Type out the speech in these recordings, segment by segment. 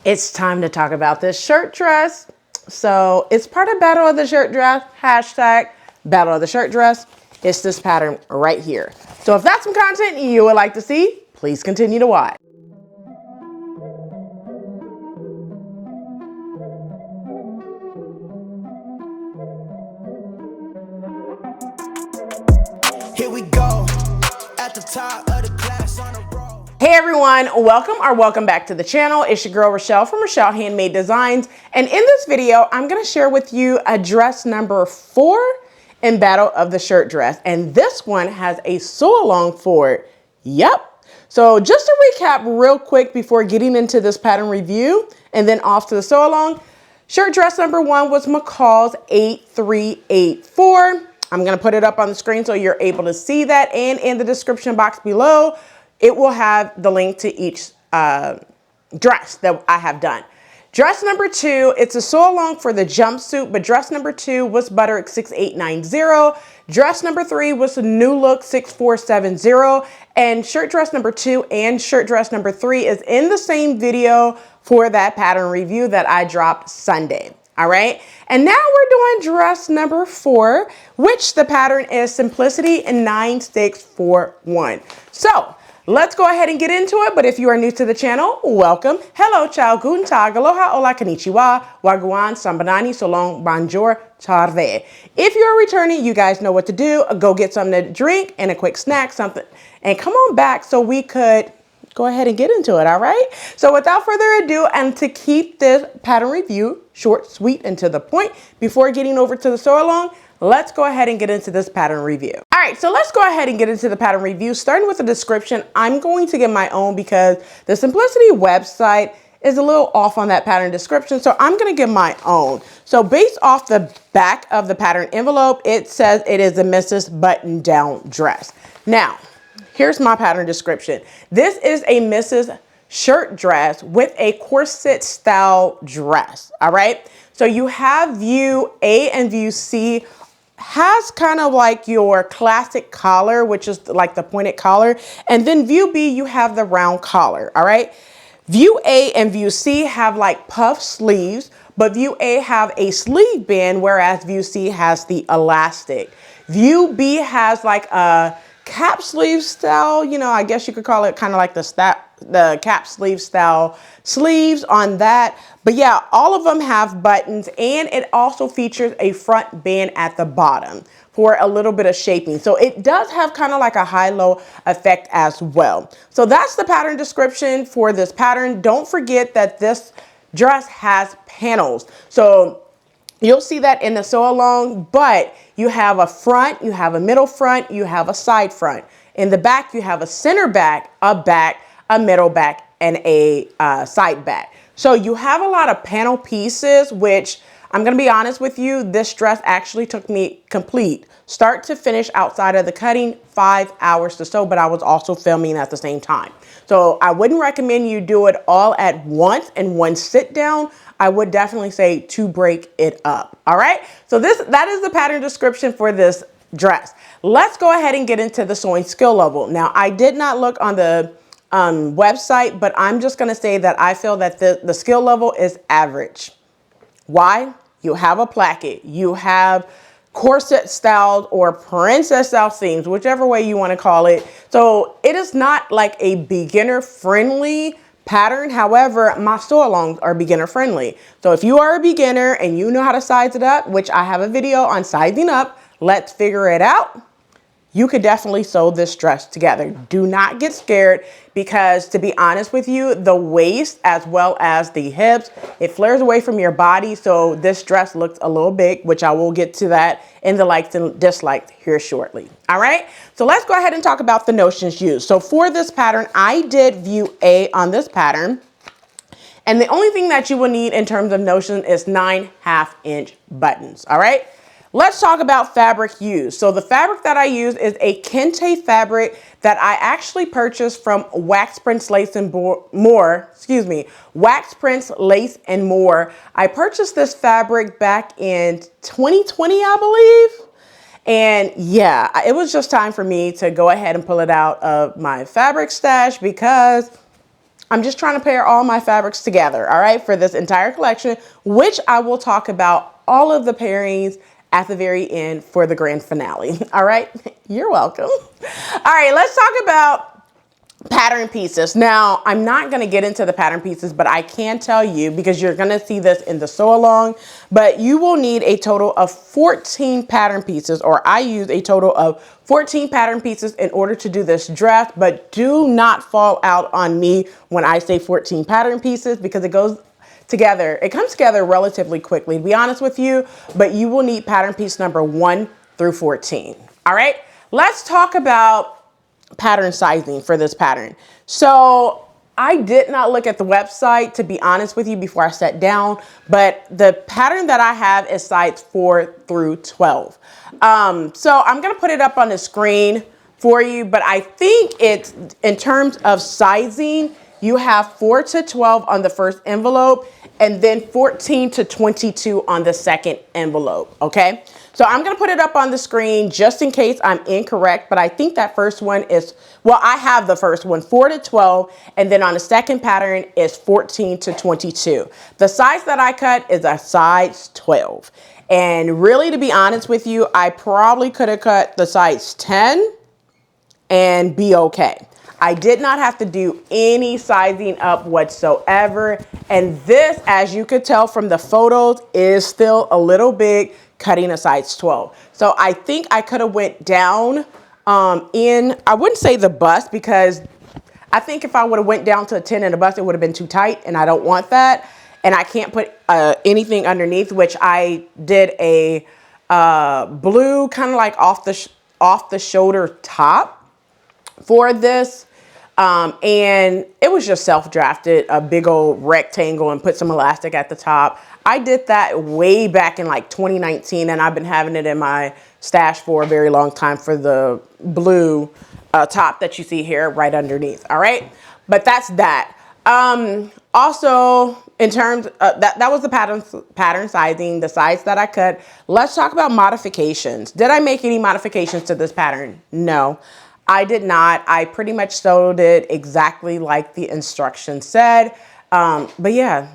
It's time to talk about this shirt dress. So it's part of Battle of the Shirt Dress, hashtag Battle of the Shirt Dress. It's this pattern right here. So if that's some content you would like to see, please continue to watch. Here we go, at the top of the class on a roll. Hey everyone, welcome back to the channel. It's your girl Rochelle from Rochelle.Handmade.Designs. And in this video, I'm gonna share with you a dress number 4 in Battle of the Shirt Dress. And this one has a sew along for it. Yep. So just to recap real quick before getting into this pattern review and then off to the sew along, shirt dress number 1 was McCall's 8384. I'm gonna put it up on the screen so you're able to see that, and in the description box below, it will have the link to each dress that I have done. Dress number 2, it's a sew along for the jumpsuit, but dress number 2 was Butterick 6890. Dress number 3 was the New Look 6470. And shirt dress number 2 and shirt dress number 3 is in the same video for that pattern review that I dropped Sunday. All right. And now we're doing dress number 4, which the pattern is Simplicity in 9641. So let's go ahead and get into it. But if you are new to the channel, welcome. Hello, Ciao, Guten, Aloha, Hola, Konnichiwa, Gwaan, Sabonani, Shalom, Bonjour, Terve. If you're returning, you guys know what to do. Go get something to drink and a quick snack, something, and come on back so we could go ahead and get into it, all right? So without further ado, and to keep this pattern review short, sweet, and to the point, before getting over to the sew along, let's go ahead and get into this pattern review. All right, so let's go ahead and get into the pattern review. Starting with the description, I'm going to get my own because the Simplicity website is a little off on that pattern description, so I'm gonna get my own. So based off the back of the pattern envelope, it says it is a Mrs. Button-Down dress. Now, here's my pattern description. This is a Mrs. shirt dress with a corset style dress, all right? So you have view A and view C has kind of like your classic collar, which is like the pointed collar. And then view B, you have the round collar, all right? View A and view C have like puff sleeves, but view A have a sleeve band, whereas view C has the elastic. View B has like a cap sleeve style, you know, I guess you could call it kind of like the cap sleeve style sleeves on that. But yeah, all of them have buttons, and it also features a front band at the bottom for a little bit of shaping. So it does have kind of like a high-low effect as well. So that's the pattern description for this pattern. Don't forget that this dress has panels. So you'll see that in the sew along, but you have a front, you have a middle front, you have a side front. In the back, you have a center back, a middle back, and a side back. So you have a lot of panel pieces, which I'm gonna be honest with you, this dress actually took me complete, start to finish outside of the cutting, 5 hours to sew, but I was also filming at the same time. So I wouldn't recommend you do it all at once in one sit down. I would definitely say to break it up. All right. So that is the pattern description for this dress. Let's go ahead and get into the sewing skill level. Now, I did not look on the website, but I'm just going to say that I feel that the skill level is average. Why? You have a placket, you have corset style or princess style seams, whichever way you want to call it. So it is not like a beginner friendly pattern. However, my sew alongs are beginner friendly. So if you are a beginner and you know how to size it up, which I have a video on sizing up, let's figure it out. You could definitely sew this dress together. Do not get scared because, to be honest with you, the waist as well as the hips, it flares away from your body. So this dress looks a little big, which I will get to that in the likes and dislikes here shortly. All right. So let's go ahead and talk about the notions used. So for this pattern, I did view A on this pattern. And the only thing that you will need in terms of notion is 9 1/2-inch buttons. All right. Let's talk about fabric used. So the fabric that I use is a kente fabric that I actually purchased from Wax Prints Lace and More. Wax Prints Lace and More. I purchased this fabric back in 2020, I believe. And yeah, it was just time for me to go ahead and pull it out of my fabric stash because I'm just trying to pair all my fabrics together, all right, for this entire collection, which I will talk about all of the pairings at the very end for the grand finale. All right, you're welcome. All right, let's talk about pattern pieces. Now, I'm not going to get into the pattern pieces, but I can tell you, because you're going to see this in the sew along, but you will need a total of 14 pattern pieces, or I use a total of 14 pattern pieces in order to do this dress, but do not fall out on me when I say 14 pattern pieces, because it comes together relatively quickly, to be honest with you, but you will need pattern piece number 1 through 14. All right, let's talk about pattern sizing for this pattern. So I did not look at the website, to be honest with you, before I sat down, but the pattern that I have is size 4 through 12. So I'm going to put it up on the screen for you, but I think it's, in terms of sizing, you have 4 to 12 on the first envelope and then 14 to 22 on the second envelope. Okay. So I'm going to put it up on the screen just in case I'm incorrect, but I think that first one is, well, I have the first one, 4 to 12, and then on the second pattern is 14 to 22. The size that I cut is a size 12. And really, to be honest with you, I probably could have cut the size 10 and be okay. I did not have to do any sizing up whatsoever. And this, as you could tell from the photos, is still a little big, cutting a size 12. So I think I could have went down I wouldn't say the bust, because I think if I would have went down to a 10 and a bust, it would have been too tight, and I don't want that. And I can't put anything underneath, which I did a blue kind of like off the shoulder top for this. And it was just self-drafted, a big old rectangle, and put some elastic at the top. I did that way back in like 2019, and I've been having it in my stash for a very long time for the blue top that you see here right underneath. All right. But that's that. Also, in terms of that was the pattern sizing, the size that I cut. Let's talk about modifications. Did I make any modifications to this pattern? No. I did not. I pretty much sewed it exactly like the instructions said. But yeah,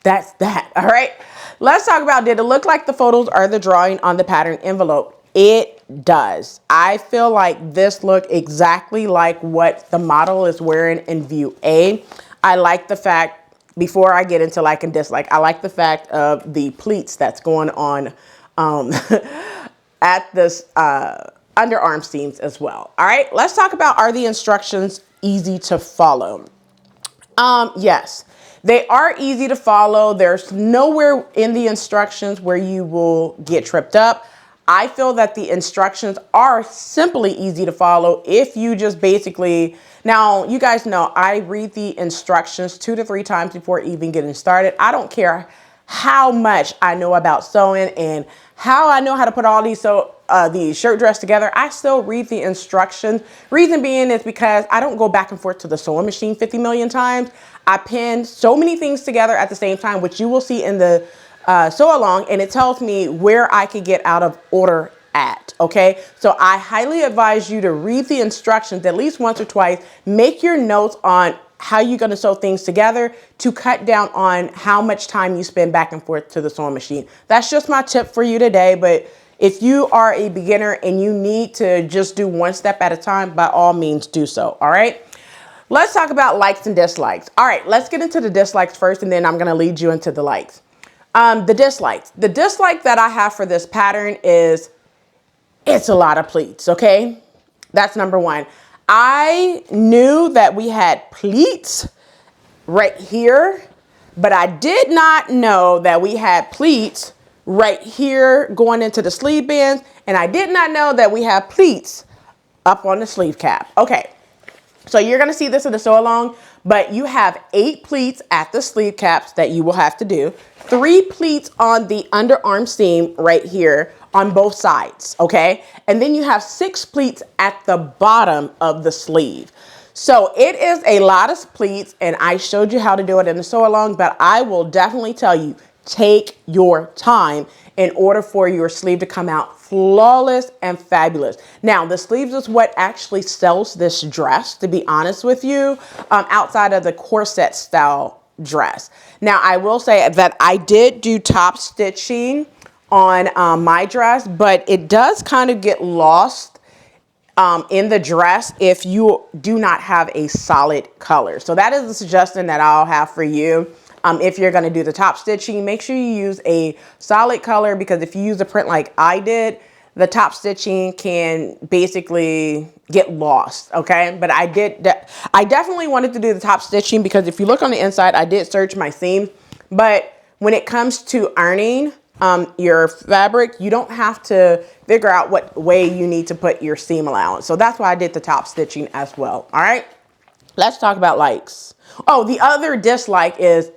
that's that. All right. Let's talk about, did it look like the photos or the drawing on the pattern envelope? It does. I feel like this looked exactly like what the model is wearing in view A. I like the fact, before I get into like and dislike, I like the fact of the pleats that's going on at this underarm seams as well. All right, let's talk about, are the instructions easy to follow? Yes, they are easy to follow. There's nowhere in the instructions where you will get tripped up. I feel that the instructions are simply easy to follow if you just basically, now you guys know I read the instructions 2 to 3 times before even getting started. I don't care how much I know about sewing and how I know how to put all these shirt dress together. I still read the instructions. Reason being is because I don't go back and forth to the sewing machine 50 million times. I pin so many things together at the same time, which you will see in the sew along, and it tells me where I could get out of order at. Okay, so I highly advise you to read the instructions at least once or twice. Make your notes on how you're going to sew things together to cut down on how much time you spend back and forth to the sewing machine. That's just my tip for you today. But if you are a beginner and you need to just do one step at a time, by all means do so. All right. Let's talk about likes and dislikes. All right, let's get into the dislikes first, and then I'm going to lead you into the likes. The dislikes. The dislike that I have for this pattern is it's a lot of pleats. Okay. That's number one. I knew that we had pleats right here, but I did not know that we had pleats right here going into the sleeve bands, and I did not know that we have pleats up on the sleeve cap. Okay, so you're going to see this in the sew along, but you have 8 pleats at the sleeve caps that you will have to do, 3 pleats on the underarm seam right here on both sides, okay? And then you have 6 pleats at the bottom of the sleeve. So it is a lot of pleats, and I showed you how to do it in the sew along, but I will definitely tell you, take your time in order for your sleeve to come out flawless and fabulous. Now, the sleeves is what actually sells this dress, to be honest with you, outside of the corset style dress. Now, I will say that I did do top stitching on my dress, but it does kind of get lost in the dress if you do not have a solid color. So that is the suggestion that I'll have for you. If you're going to do the top stitching, make sure you use a solid color, because if you use a print like I did, the top stitching can basically get lost. Okay. But I definitely wanted to do the top stitching because if you look on the inside, I did search my seams, but when it comes to ironing your fabric, you don't have to figure out what way you need to put your seam allowance. So that's why I did the top stitching as well. All right, let's talk about likes. Oh, the other dislike is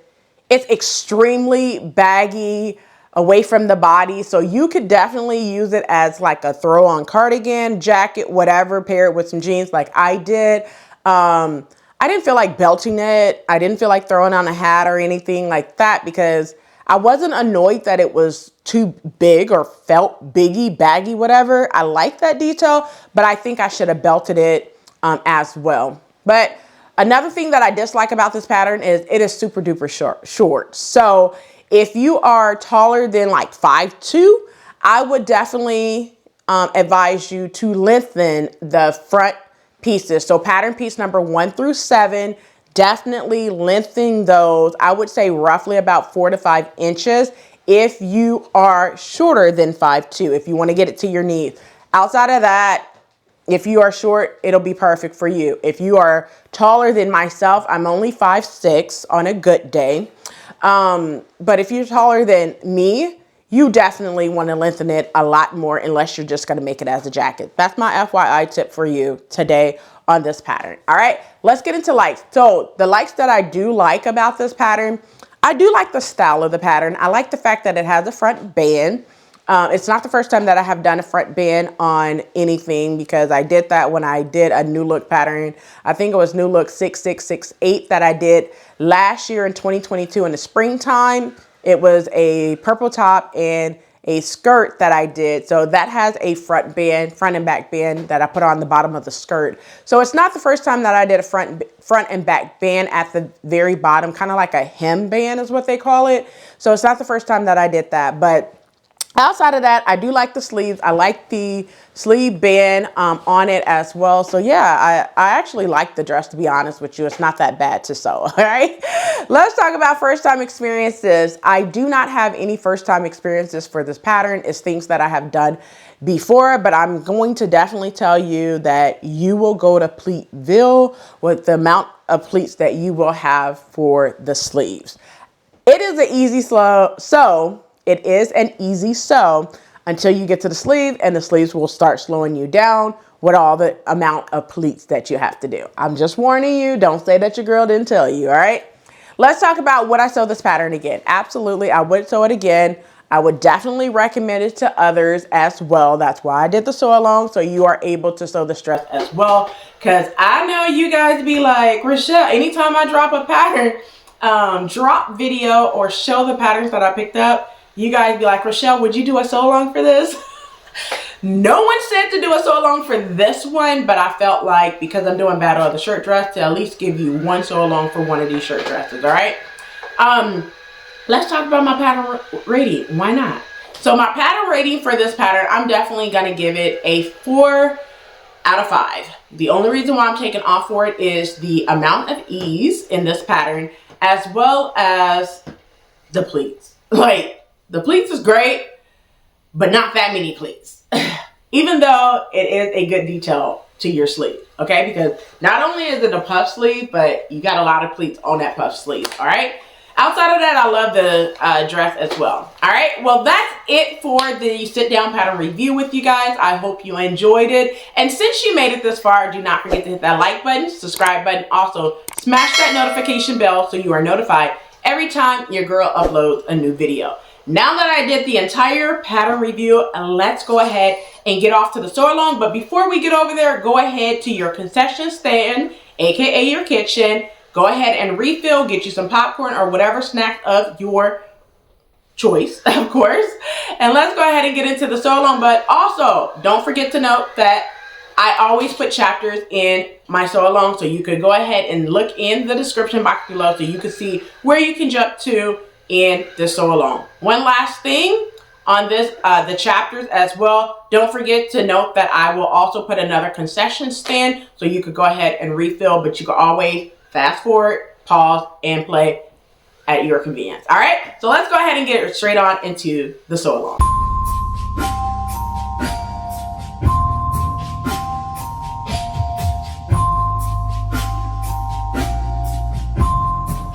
it's extremely baggy away from the body. So you could definitely use it as like a throw on cardigan, jacket, whatever, pair it with some jeans like I did. I didn't feel like belting it. I didn't feel like throwing on a hat or anything like that because I wasn't annoyed that it was too big or felt baggy, whatever. I like that detail, but I think I should have belted it as well. But another thing that I dislike about this pattern is it is super duper short. So if you are taller than like 5'2", I would definitely advise you to lengthen the front pieces. So pattern piece number 1 through 7, definitely lengthening those. I would say roughly about 4 to 5 inches if you are shorter than 5'2", if you want to get it to your knees. Outside of that, if you are short, it'll be perfect for you. If you are taller than myself, I'm only 5'6" on a good day. But if you're taller than me, you definitely want to lengthen it a lot more unless you're just going to make it as a jacket. That's my FYI tip for you today on this pattern. All right, let's get into likes. So the likes that I do like about this pattern, I do like the style of the pattern. I like the fact that it has a front band. It's not the first time that I have done a front band on anything because I did that when I did a new look pattern. I think it was new look 6668 that I did last year in 2022 in the springtime. It was a purple top and a skirt that I did. So that has a front and back band that I put on the bottom of the skirt. So it's not the first time that I did a front and back band at the very bottom, kind of like a hem band is what they call it. So it's not the first time that I did that, but outside of that, I do like the sleeves. I like the sleeve band on it as well. So yeah, I actually like the dress, to be honest with you. It's not that bad to sew, all right? Let's talk about first time experiences. I do not have any first time experiences for this pattern. It's things that I have done before, but I'm going to definitely tell you that you will go to Pleatville with the amount of pleats that you will have for the sleeves. It is an easy sew. It is an easy sew until you get to the sleeve, and the sleeves will start slowing you down with all the amount of pleats that you have to do. I'm just warning you. Don't say that your girl didn't tell you, all right? Let's talk about would I sew this pattern again. Absolutely, I would sew it again. I would definitely recommend it to others as well. That's why I did the sew along, so you are able to sew this dress as well. Because I know you guys be like, Rochelle, anytime I drop a pattern, drop video or show the patterns that I picked up, you guys be like, Rochelle, would you do a sew along for this? No one said to do a sew along for this one, but I felt like because I'm doing Battle of the Shirt Dress to at least give you one sew along for one of these shirt dresses, all right? Let's talk about my pattern rating. Why not? So my pattern rating for this pattern, I'm definitely going to give it a 4 out of 5. The only reason why I'm taking off for it is the amount of ease in this pattern as well as the pleats. Like, the pleats is great, but not that many pleats. Even though it is a good detail to your sleeve, okay? Because not only is it a puff sleeve, but you got a lot of pleats on that puff sleeve, all right? Outside of that, I love the dress as well. All right, well, that's it for the sit down pattern review with you guys. I hope you enjoyed it. And since you made it this far, do not forget to hit that like button, subscribe button. Also, smash that notification bell so you are notified every time your girl uploads a new video. Now that I did the entire pattern review, let's go ahead and get off to the sew along. But before we get over there, go ahead to your concession stand, aka your kitchen. Go ahead and refill, get you some popcorn or whatever snack of your choice, of course. And let's go ahead and get into the sew along. But also, don't forget to note that I always put chapters in my sew along, so you could go ahead and look in the description box below so you can see where you can jump to in the sew along. One last thing on this, the chapters as well. Don't forget to note that I will also put another concession stand so you could go ahead and refill, but you can always fast forward, pause, and play at your convenience. All right, so let's go ahead and get straight on into the sew along.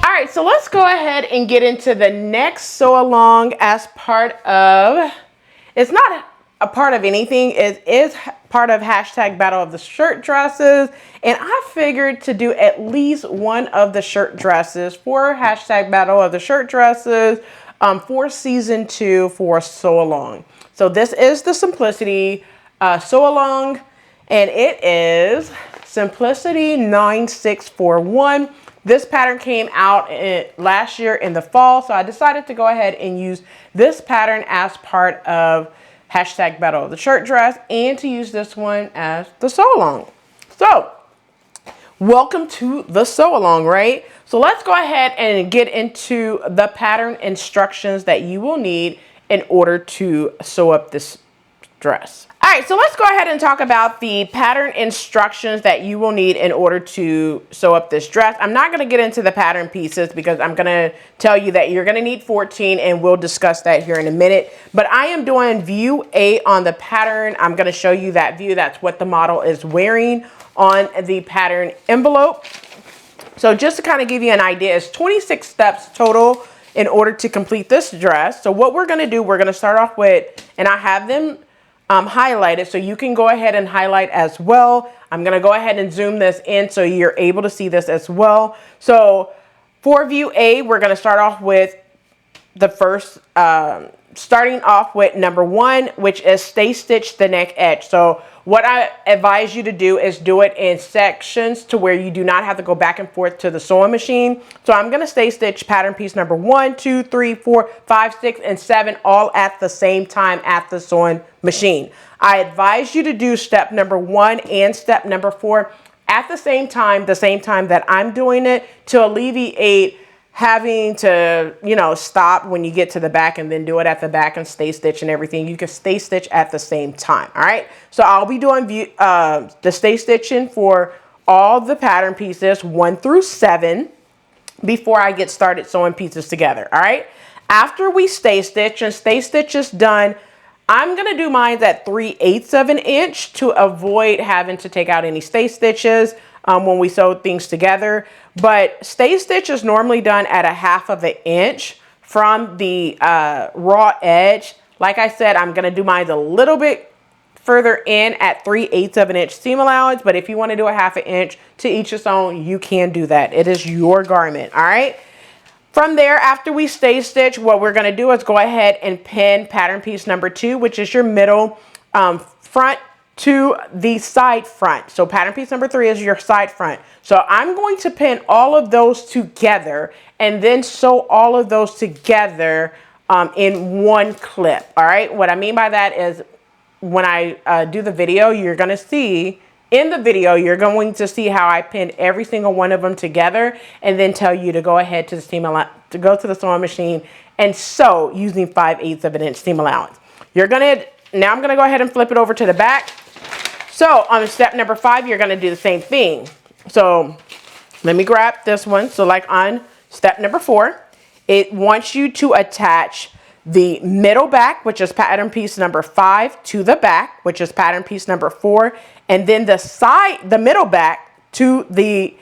All right, so let's go ahead and get into the next sew along as part of, it's not a part of anything, it is part of hashtag Battle of the Shirt Dresses. And I figured to do at least one of the shirt dresses for hashtag Battle of the Shirt Dresses for season 2 for sew along. So this is the Simplicity sew along, and it is Simplicity 9641. This pattern came out last year in the fall, so I decided to go ahead and use this pattern as part of hashtag Battle of the Shirt Dress and to use this one as the sew along. So welcome to the sew along, right? So let's go ahead and get into the pattern instructions that you will need in order to sew up this dress. All right, so let's go ahead and talk about the pattern instructions that you will need in order to sew up this dress. I'm not going to get into the pattern pieces because I'm going to tell you that you're going to need 14, and we'll discuss that here in a minute. But I am doing view A on the pattern. I'm going to show you that view. That's what the model is wearing on the pattern envelope. So just to kind of give you an idea, it's 26 steps total in order to complete this dress. So what we're going to do, we're going to start off with, and I have them highlighted, so you can go ahead and highlight as well. I'm going to go ahead and zoom this in so you're able to see this as well. So for view A, we're going to start off with the first, starting off with number 1, which is stay stitch the neck edge. So what I advise you to do is do it in sections to where you do not have to go back and forth to the sewing machine. So I'm going to stay stitch pattern piece number 1, 2, 3, 4, 5, 6, and 7 all at the same time at the sewing machine. I advise you to do step number 1 and step number 4 at the same time that I'm doing it, to alleviate having to, you know, stop when you get to the back and then do it at the back and stay stitch and everything. You can stay stitch at the same time. All right, so I'll be doing the stay stitching for all the pattern pieces 1 through 7 before I get started sewing pieces together. All right, after we stay stitch and stay stitch is done, I'm going to do mine at 3/8 of an inch to avoid having to take out any stay stitches when we sew things together. But stay stitch is normally done at 1/2 of an inch from the raw edge. Like I said, I'm going to do mine a little bit further in at 3/8 of an inch seam allowance. But if you want to do 1/2 an inch to each its own, you can do that. It is your garment. All right. From there, after we stay stitch, what we're going to do is go ahead and pin pattern piece number 2, which is your middle front to the side front. So pattern piece number 3 is your side front. So I'm going to pin all of those together and then sew all of those together in one clip. All right. What I mean by that is when I do the video, you're going to see in the video, you're going to see how I pin every single one of them together and then tell you to go ahead to the seam allowance, to go to the sewing machine and sew using 5/8 of an inch seam allowance. You're going to, now I'm going to go ahead and flip it over to the back. So on step number 5, you're going to do the same thing. So let me grab this one. So like on step number 4, it wants you to attach the middle back, which is pattern piece number 5, to the back, which is pattern piece number 4, and then the side, the middle back to the,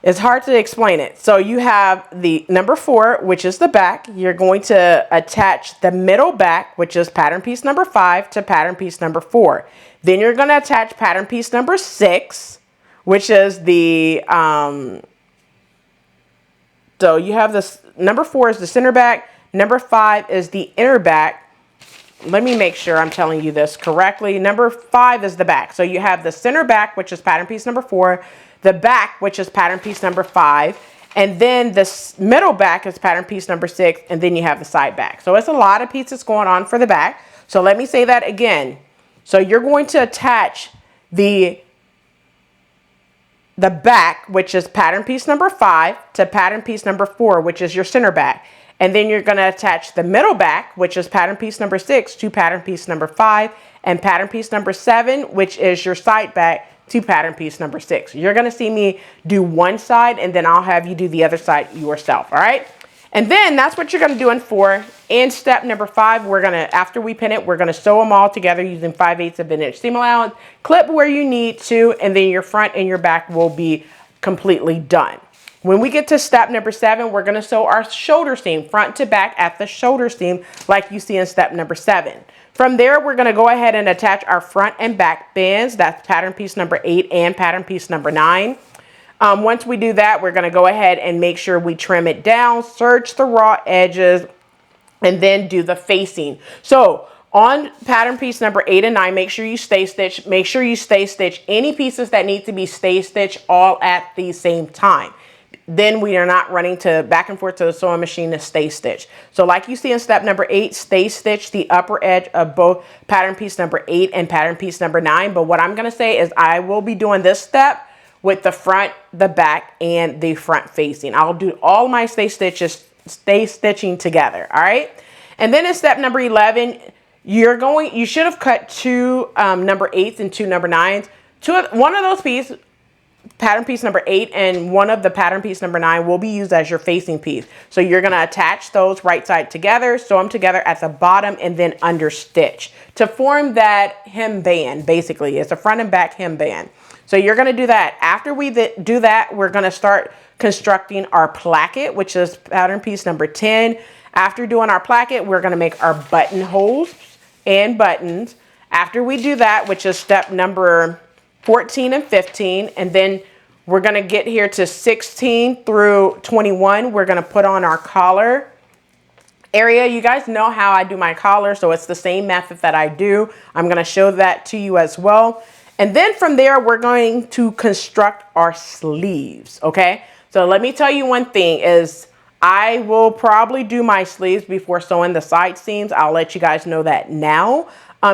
it's hard to explain it. So you have the number 4, which is the back. You're going to attach the middle back, which is pattern piece number 5, to pattern piece number 4. Then you're going to attach pattern piece number 6, which is the, so you have this, number 4 is the center back, number 5 is the inner back. Let me make sure I'm telling you this correctly. Number 5 is the back. So you have the center back, which is pattern piece number 4, the back, which is pattern piece number 5, And then the middle back is pattern piece number 6, and then you have the side back. So it's a lot of pieces going on for the back. So let me say that again. So you're going to attach the back, which is pattern piece number 5, to pattern piece number 4, which is your center back. And then you're going to attach the middle back, which is pattern piece number 6, to pattern piece number 5, and pattern piece number 7, which is your side back, to pattern piece number 6. You're going to see me do one side, and then I'll have you do the other side yourself. All right. And then that's what you're going to do in 4. In step number 5, we're going to, after we pin it, we're going to sew them all together using 5/8 of an inch seam allowance, clip where you need to, and then your front and your back will be completely done. When we get to step number 7, we're going to sew our shoulder seam front to back at the shoulder seam like you see in step number 7. From there, we're going to go ahead and attach our front and back bands. That's pattern piece number 8 and pattern piece number 9. Once we do that, we're going to go ahead and make sure we trim it down, serge the raw edges, and then do the facing. So on pattern piece number 8 and 9, make sure you stay stitch. Make sure you stay stitch any pieces that need to be stay stitch all at the same time. Then we are not running back and forth to the sewing machine to stay stitch. So like you see in step number 8, stay stitch the upper edge of both pattern piece number 8 and pattern piece number 9. But what I'm going to say is I will be doing this step with the front, the back, and the front facing. I'll do all my stay stitching together. All right. And then in step number 11, you should have cut 2 number 8s and 2 number 9s. One of those pieces, pattern piece number 8 and one of the pattern piece number 9 will be used as your facing piece. So you're going to attach those right side together, sew them together at the bottom, and then under stitch to form that hem band. Basically, it's a front and back hem band. So you're going to do that. After we do that, we're going to start constructing our placket, which is pattern piece number 10. After doing our placket, we're going to make our buttonholes and buttons. After we do that, which is step number 14 and 15, and then we're going to get here to 16 through 21. We're going to put on our collar area. You guys know how I do my collar, so it's the same method that I do. I'm going to show that to you as well. And then from there, we're going to construct our sleeves. Okay, so let me tell you one thing is I will probably do my sleeves before sewing the side seams. I'll let you guys know that now.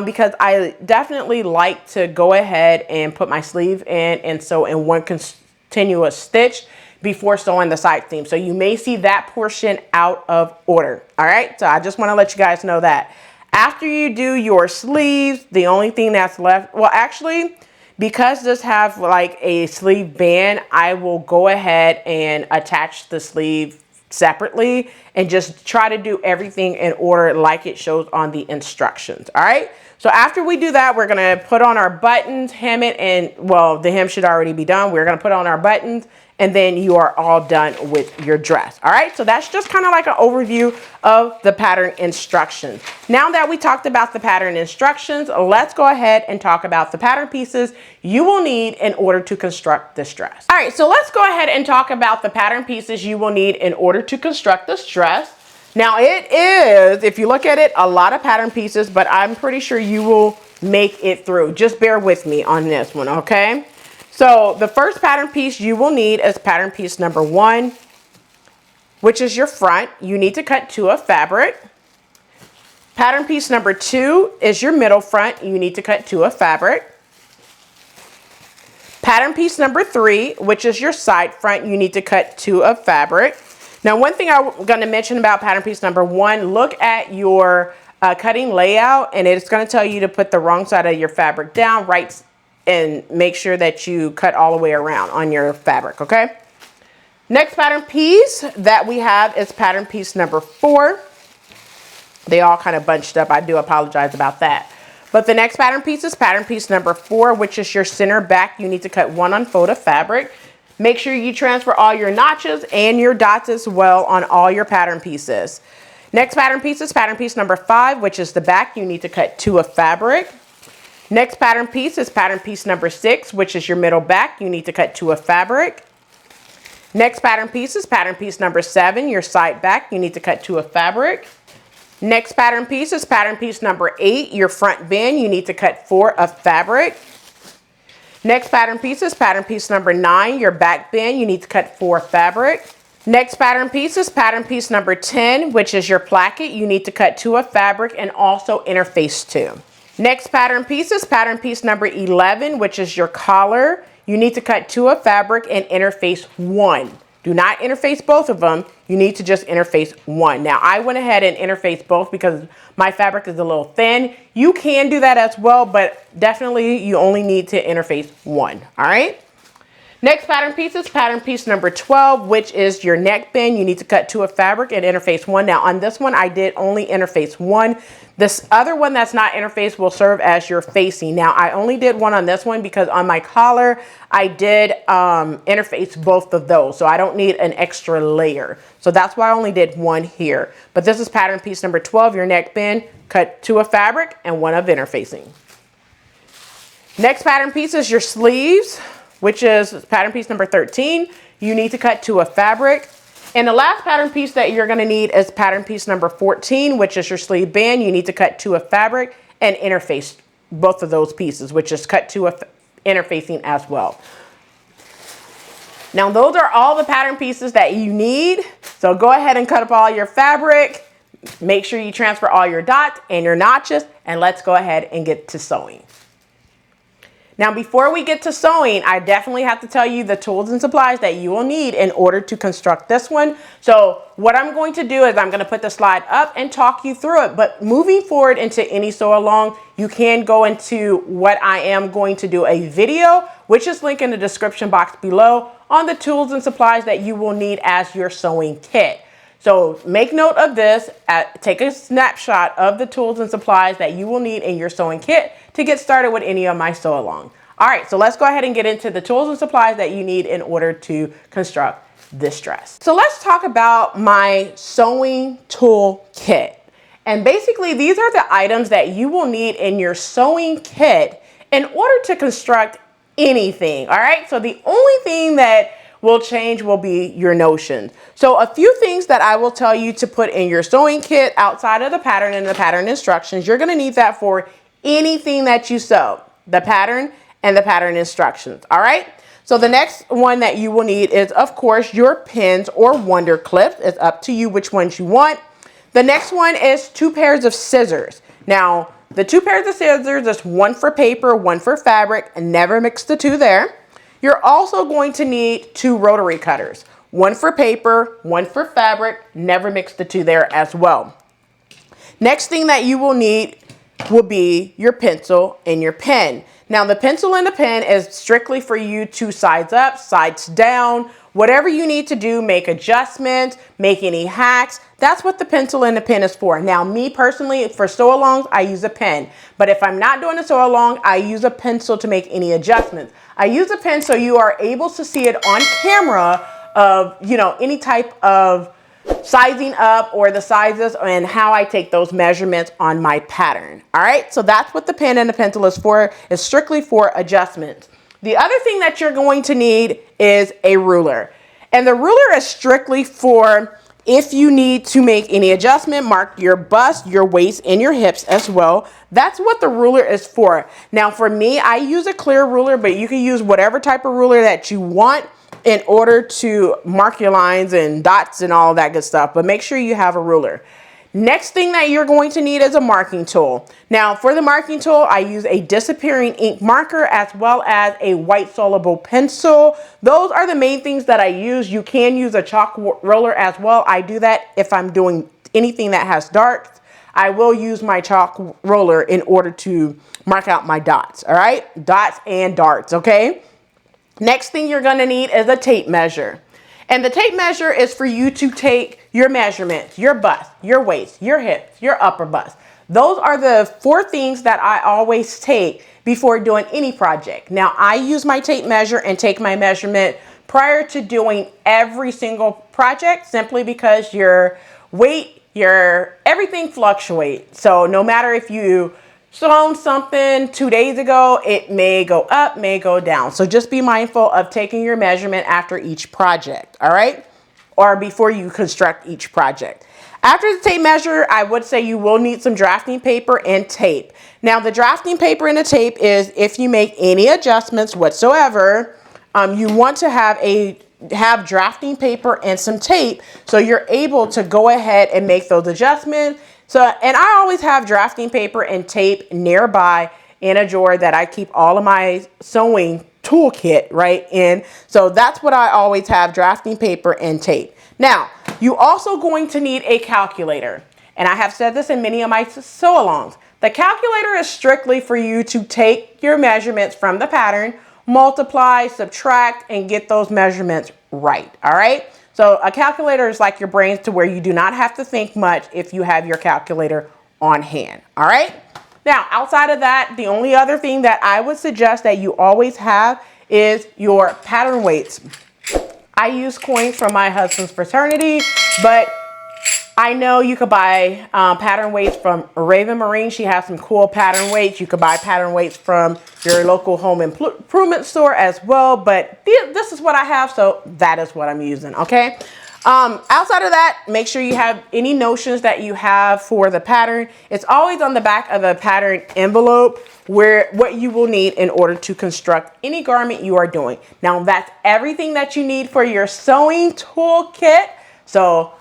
Because I definitely like to go ahead and put my sleeve in and sew in one continuous stitch before sewing the side seam. So you may see that portion out of order. All right. So I just want to let you guys know that after you do your sleeves, the only thing that's left, well, actually, because this have like a sleeve band, I will go ahead and attach the sleeve separately and just try to do everything in order like it shows on the instructions. All right. So after we do that, we're going to put on our buttons, hem it, and well, the hem should already be done. We're going to put on our buttons, and then you are all done with your dress. All right. So that's just kind of like an overview of the pattern instructions. Now that we talked about the pattern instructions, let's go ahead and talk about the pattern pieces you will need in order to construct this dress. All right. So let's go ahead and talk about the pattern pieces you will need in order to construct this dress. Now it is, if you look at it, a lot of pattern pieces, but I'm pretty sure you will make it through. Just bear with me on this one, okay? So the first pattern piece you will need is pattern piece number 1, which is your front. You need to cut 2 of fabric. Pattern piece number 2 is your middle front. You need to cut 2 of fabric. Pattern piece number 3, which is your side front. You need to cut 2 of fabric. Now, one thing I'm going to mention about pattern piece number 1, look at your cutting layout, and it's going to tell you to put the wrong side of your fabric down, right, and make sure that you cut all the way around on your fabric, okay? Next pattern piece that we have is pattern piece number 4. They all kind of bunched up. I do apologize about that. But the next pattern piece is pattern piece number 4, which is your center back. You need to cut 1 unfold of fabric. Make sure you transfer all your notches and your dots as well on all your pattern pieces. Next pattern piece is pattern piece number 5, which is the back. You need to cut 2 of fabric. Next pattern piece is pattern piece number 6, which is your middle back. You need to cut 2 of fabric. Next pattern piece is pattern piece number 7, your side back. You need to cut 2 of fabric. Next pattern piece is pattern piece number 8, your front band. You need to cut 4 of fabric. Next pattern piece is pattern piece number 9, your back band. You need to cut 4 fabric. Next pattern piece is pattern piece number 10, which is your placket. You need to cut 2 of fabric and also interface 2. Next pattern piece is pattern piece number 11, which is your collar. You need to cut 2 of fabric and interface 1. Do not interface both of them. You need to just interface 1. Now, I went ahead and interfaced both because my fabric is a little thin. You can do that as well, but definitely you only need to interface 1. All right. Next pattern piece is pattern piece number 12, which is your neckband. You need to cut 2 of fabric and interface 1. Now, on this one, I did only interface 1. This other one that's not interfaced will serve as your facing. Now, I only did 1 on this one because on my collar, I did interface both of those. So I don't need an extra layer. So that's why I only did 1 here. But this is pattern piece number 12, your neckband. Cut 2 of fabric and 1 of interfacing. Next pattern piece is your sleeves, which is pattern piece number 13. You need to cut 2 of fabric. And the last pattern piece that you're gonna need is pattern piece number 14, which is your sleeve band. You need to cut 2 of fabric and interface both of those pieces, which is cut 2 of interfacing as well. Now, those are all the pattern pieces that you need. So go ahead and cut up all your fabric. Make sure you transfer all your dots and your notches, and let's go ahead and get to sewing. Now, before we get to sewing, I definitely have to tell you the tools and supplies that you will need in order to construct this one. So what I'm going to do is I'm going to put the slide up and talk you through it. But moving forward into any sew along, you can go into what I am going to do a video, which is linked in the description box below, on the tools and supplies that you will need as your sewing kit. So make note of this, take a snapshot of the tools and supplies that you will need in your sewing kit to get started with any of my sew along. All right, so let's go ahead and get into the tools and supplies that you need in order to construct this dress. So let's talk about my sewing tool kit. And basically these are the items that you will need in your sewing kit in order to construct anything. All right, so the only thing that will change will be your notions. So a few things that I will tell you to put in your sewing kit outside of the pattern and the pattern instructions. You're gonna need that for anything that you sew, the pattern and the pattern instructions, all right? So the next one that you will need is, of course, your pins or wonder clips. It's up to you which ones you want. The next one is 2 pairs of scissors. Now, the 2 pairs of scissors is 1 for paper, 1 for fabric, and never mix the 2 there. You're also going to need 2 rotary cutters, 1 for paper, 1 for fabric, never mix the 2 there as well. Next thing that you will need will be your pencil and your pen. Now the pencil and the pen is strictly for you to sides up, sides down, whatever you need to do, make adjustments, make any hacks. That's what the pencil and the pen is for. Now me personally, for sew alongs, I use a pen. But if I'm not doing a sew along, I use a pencil to make any adjustments. I use a pen so you are able to see it on camera of, you know, any type of sizing up or the sizes and how I take those measurements on my pattern. All right, so that's what the pen and the pencil is for. It's strictly for adjustments. The other thing that you're going to need is a ruler. And the ruler is strictly for if you need to make any adjustment, mark your bust, your waist, and your hips as well. That's what the ruler is for. Now for me, I use a clear ruler, but you can use whatever type of ruler that you want in order to mark your lines and dots and all that good stuff. But make sure you have a ruler. Next thing that you're going to need is a marking tool. Now for the marking tool, I use a disappearing ink marker as well as a white soluble pencil. Those are the main things that I use. You can use a chalk roller as well. I do that if I'm doing anything that has darts. I will use my chalk roller in order to mark out my dots, all right? Dots and darts, okay? Next thing you're gonna need is a tape measure. And the tape measure is for you to take your measurements, your bust, your waist, your hips, your upper bust. Those are the 4 things that I always take before doing any project. Now, I use my tape measure and take my measurement prior to doing every single project simply because your weight, your everything fluctuates. So no matter if you sewn something 2 days ago, it may go up, may go down. So just be mindful of taking your measurement after each project, all right? Or before you construct each project. After the tape measure, I would say you will need some drafting paper and tape. Now the drafting paper and the tape is if you make any adjustments whatsoever, you want to have a have drafting paper and some tape, so you're able to go ahead and make those adjustments. So, and I always have drafting paper and tape nearby in a drawer that I keep all of my sewing toolkit right in. So that's what I always have, drafting paper and tape. Now, you also going to need a calculator. And I have said this in many of my sew-alongs. The calculator is strictly for you to take your measurements from the pattern, multiply, subtract, and get those measurements right, all right? So a calculator is like your brain, to where you do not have to think much if you have your calculator on hand, all right? Now, outside of that, the only other thing that I would suggest that you always have is your pattern weights. I use coins from my husband's fraternity, but I know you could buy pattern weights from Raven Marine. She has some cool pattern weights. You could buy pattern weights from your local home improvement store as well. But this is what I have, so that is what I'm using, okay? Outside of that, make sure you have any notions that you have for the pattern. It's always on the back of the pattern envelope where what you will need in order to construct any garment you are doing. Now, that's everything that you need for your sewing toolkit. So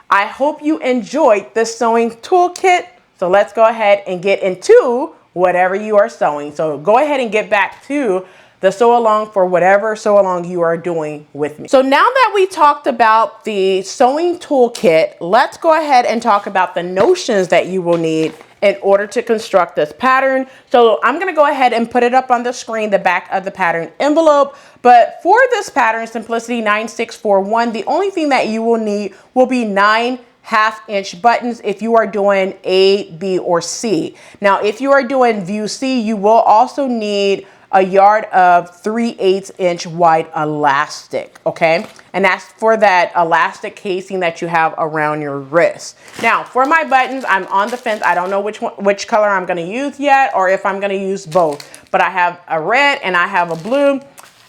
I hope you enjoyed this sewing toolkit. So let's go ahead and get into whatever you are sewing. So go ahead and get back to the sew along for whatever sew along you are doing with me. So now that we talked about the sewing toolkit, let's go ahead and talk about the notions that you will need in order to construct this pattern. So I'm gonna go ahead and put it up on the screen, the back of the pattern envelope. But for this pattern, Simplicity 9641, the only thing that you will need will be 9 half-inch buttons if you are doing A, B, or C. Now, if you are doing view C, you will also need a yard of 3/8 inch wide elastic, okay? And that's for that elastic casing that you have around your wrist. Now, for my buttons, I'm on the fence. I don't know which color I'm gonna use yet, or if I'm gonna use both. But I have a red and I have a blue.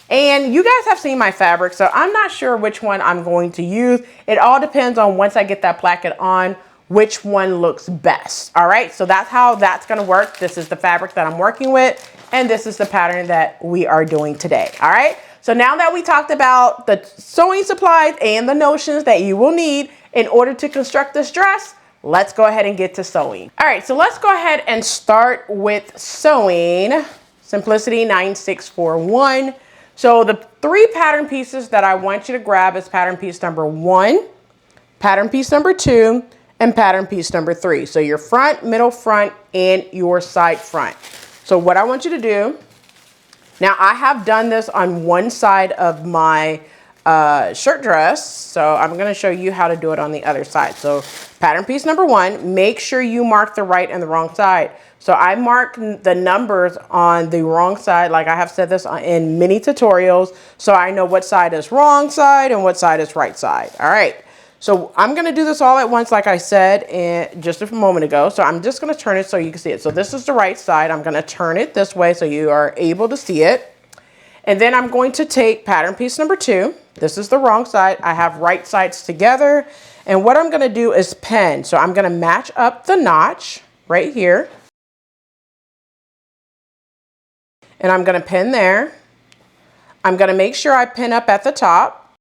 And you guys have seen my fabric, so I'm not sure which one I'm going to use. It all depends on, once I get that placket on, which one looks best. All right, so that's how that's gonna work. This is the fabric that I'm working with, and this is the pattern that we are doing today. All right, so now that we talked about the sewing supplies and the notions that you will need in order to construct this dress, let's go ahead and get to sewing. All right, so let's go ahead and start with sewing Simplicity 9641. So the 3 pattern pieces that I want you to grab is pattern piece number 1, pattern piece number 2, and pattern piece number 3. So your front, middle front, and your side front. So what I want you to do, now I have done this on one side of my shirt dress, so I'm gonna show you how to do it on the other side. So pattern piece number 1, make sure you mark the right and the wrong side. So I mark the numbers on the wrong side, like I have said this in many tutorials, so I know what side is wrong side and what side is right side. All right, so I'm gonna do this all at once, like I said just a moment ago. So I'm just gonna turn it so you can see it. So this is the right side. I'm gonna turn it this way so you are able to see it. And then I'm going to take pattern piece number 2. This is the wrong side. I have right sides together. And what I'm gonna do is pin. So I'm gonna match up the notch right here. And I'm gonna pin there. I'm gonna make sure I pin up at the top.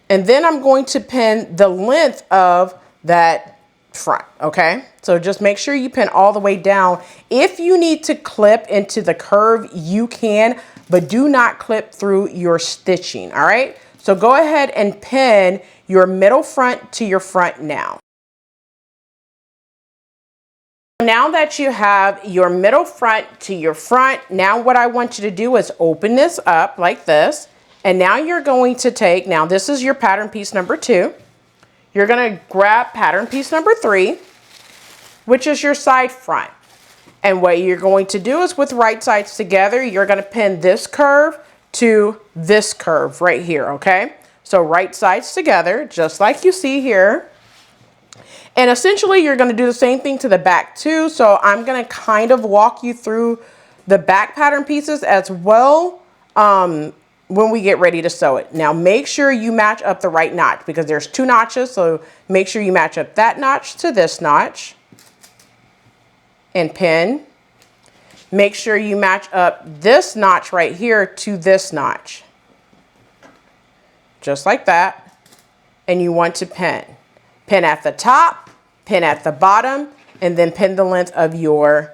And then I'm going to pin the length of that front, okay? So just make sure you pin all the way down. If you need to clip into the curve, you can, but do not clip through your stitching, all right? So go ahead and pin your middle front to your front now. Now that you have your middle front to your front, now what I want you to do is open this up like this. And now you're going to take, now this is your pattern piece number 2. You're gonna grab pattern piece number 3, which is your side front. And what you're going to do is, with right sides together, you're gonna pin this curve to this curve right here, okay? So right sides together, just like you see here. And essentially, you're gonna do the same thing to the back too. So I'm gonna kind of walk you through the back pattern pieces as well when we get ready to sew it. Now, make sure you match up the right notch, because there's 2 notches. So make sure you match up that notch to this notch and pin. make sure you match up this notch right here to this notch. Just like that. And you want to pin. Pin at the top, pin at the bottom, and then pin the length of your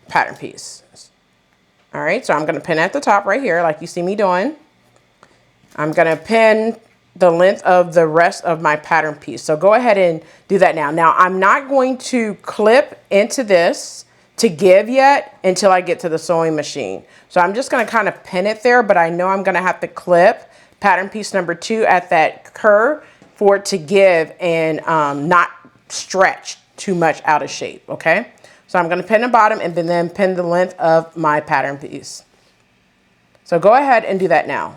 pattern piece. All right, so I'm going to pin at the top right here like you see me doing. I'm going to pin the length of the rest of my pattern piece. So go ahead and do that now. Now I'm not going to clip into this to give yet until I get to the sewing machine. So I'm just going to kind of pin it there, but I know I'm going to have to clip pattern piece number 2 at that curve for it to give and not stretch too much out of shape, okay? So I'm going to pin the bottom and then pin the length of my pattern piece. So go ahead and do that now.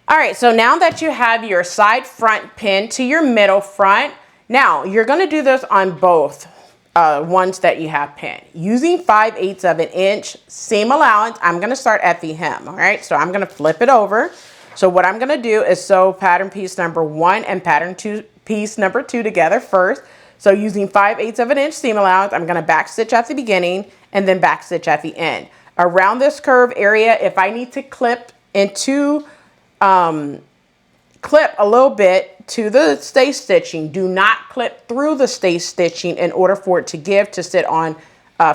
All right, so now that you have your side front pinned to your middle front, now you're going to do this on both ones that you have pinned. Using 5/8 of an inch seam allowance, I'm going to start at the hem, all right? So I'm going to flip it over. So what I'm going to do is sew pattern piece number 1 and pattern piece number 2 together first. So using 5/8 of an inch seam allowance, I'm going to back stitch at the beginning and then back stitch at the end. Around this curve area, if I need to clip into clip a little bit to the stay stitching, do not clip through the stay stitching in order for it to give to sit on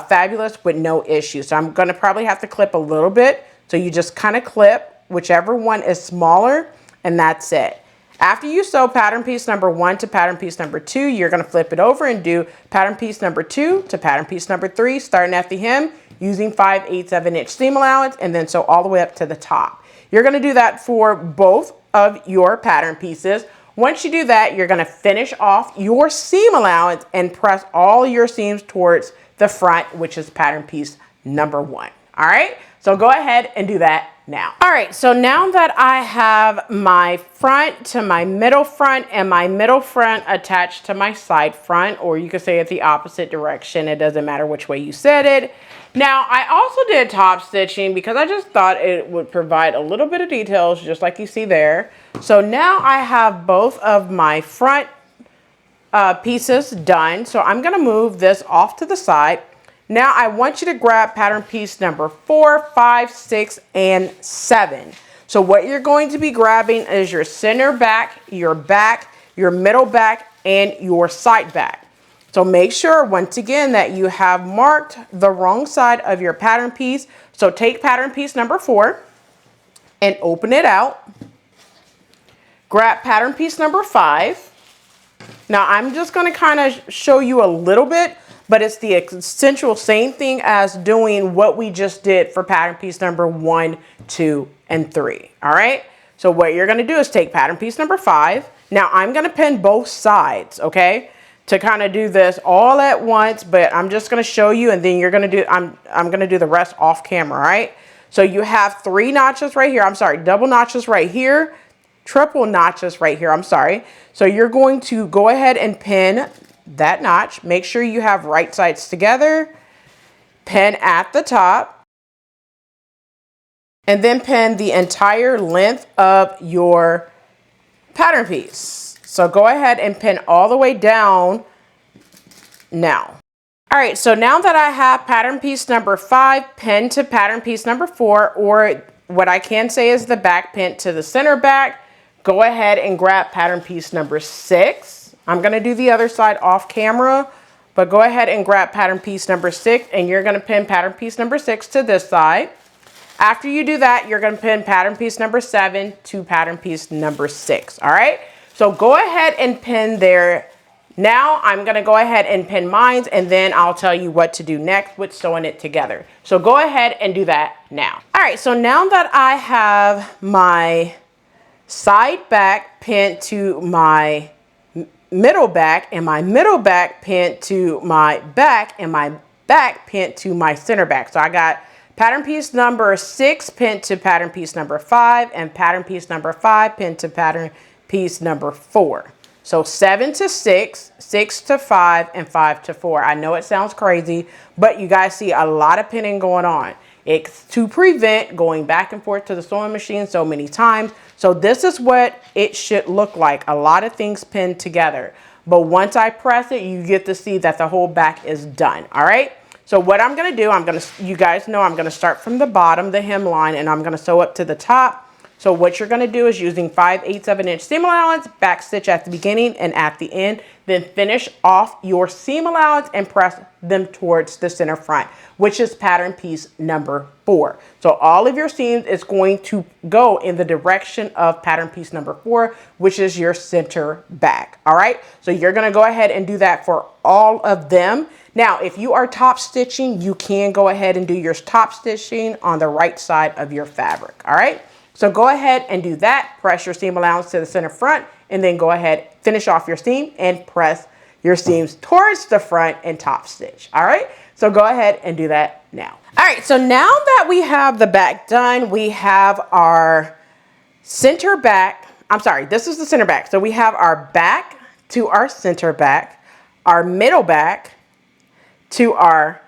fabulous with no issue. So I'm going to probably have to clip a little bit. So you just kind of clip whichever one is smaller, and that's it. After you sew pattern piece number 1 to pattern piece number 2, you're going to flip it over and do pattern piece number 2 to pattern piece number 3, starting at the hem using 5/8 of an inch seam allowance, and then sew all the way up to the top. You're going to do that for both of your pattern pieces. Once you do that, you're going to finish off your seam allowance and press all your seams towards the front, which is pattern piece number 1. All right, so go ahead and do that now. All right, so now that I have my front to my middle front and my middle front attached to my side front, or you could say it the opposite direction, it doesn't matter which way you said it. Now, I also did top stitching because I just thought it would provide a little bit of details, just like you see there. So now I have both of my front pieces done. So I'm going to move this off to the side. Now I want you to grab pattern piece number 4, 5, 6, and 7. So what you're going to be grabbing is your center back, your middle back, and your side back. So make sure, once again, that you have marked the wrong side of your pattern piece. So take pattern piece number 4 and open it out. Grab pattern piece number 5. Now I'm just going to kind of show you a little bit, but it's the essential same thing as doing what we just did for pattern piece number 1, 2, and 3. All right. So what you're going to do is take pattern piece number 5. Now I'm going to pin both sides, okay, to kind of do this all at once, but I'm just going to show you, and then you're going to do, I'm going to do the rest off camera. All right. So you have 3 notches right here. I'm sorry, double notches right here, triple notches right here. I'm sorry. So you're going to go ahead and pin that notch. Make sure you have right sides together. Pin at the top. And then pin the entire length of your pattern piece. So go ahead and pin all the way down now. All right, so now that I have pattern piece number 5 pinned to pattern piece number 4, or what I can say is the back pin to the center back, go ahead and grab pattern piece number 6. I'm going to do the other side off camera, but go ahead and grab pattern piece number 6, and you're going to pin pattern piece number 6 to this side. After you do that, you're going to pin pattern piece number 7 to pattern piece number 6. All right, so go ahead and pin there. Now I'm going to go ahead and pin mine, and then I'll tell you what to do next with sewing it together. So go ahead and do that now. All right, so now that I have my side back pinned to my middle back, and my middle back pinned to my back, and my back pinned to my center back. So I got pattern piece number 6 pinned to pattern piece number 5, and pattern piece number 5 pinned to pattern piece number 4. So 7 to 6, 6 to 5, and 5 to 4. I know it sounds crazy, but you guys see a lot of pinning going on. It's to prevent going back and forth to the sewing machine so many times. So this is what it should look like. A lot of things pinned together. but once I press it, you get to see that the whole back is done. All right. So what I'm going to do, you guys know I'm going to start from the bottom, the hemline, and I'm going to sew up to the top. So what you're going to do is using 5/8 of an inch seam allowance, back stitch at the beginning and at the end, then finish off your seam allowance and press them towards the center front, which is pattern piece number 4. So all of your seams is going to go in the direction of pattern piece number 4, which is your center back. All right. So you're going to go ahead and do that for all of them. Now, if you are top stitching, you can go ahead and do your top stitching on the right side of your fabric. All right. So go ahead and do that. Press your seam allowance to the center front, and then go ahead, finish off your seam and press your seams towards the front and top stitch. All right. So go ahead and do that now. All right. So now that we have the back done, we have our center back. I'm sorry, this is the center back. So we have our back to our center back, our middle back to our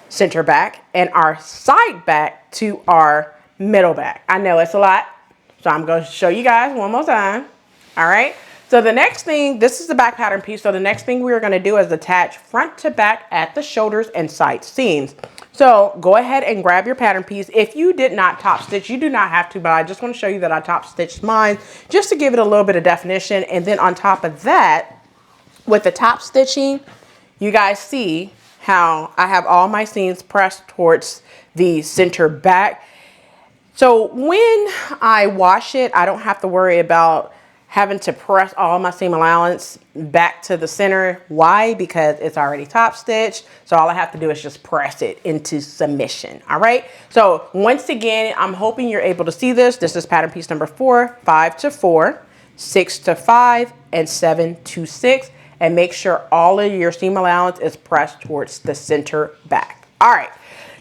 center back, and our side back to our middle back. I know it's a lot, so I'm going to show you guys one more time. All right. So the next thing, this is the back pattern piece. So the next thing we're going to do is attach front to back at the shoulders and side seams. So go ahead and grab your pattern piece. If you did not top stitch, you do not have to, but I just want to show you that I top stitched mine just to give it a little bit of definition. And then on top of that, with the top stitching, you guys see how I have all my seams pressed towards the center back. So when I wash it, I don't have to worry about having to press all my seam allowance back to the center. Why? Because it's already top stitched. So all I have to do is just press it into submission. All right. So once again, I'm hoping you're able to see this. This is pattern piece number 4, 5 to 4, 6 to 5, and 7 to 6. And make sure all of your seam allowance is pressed towards the center back. All right.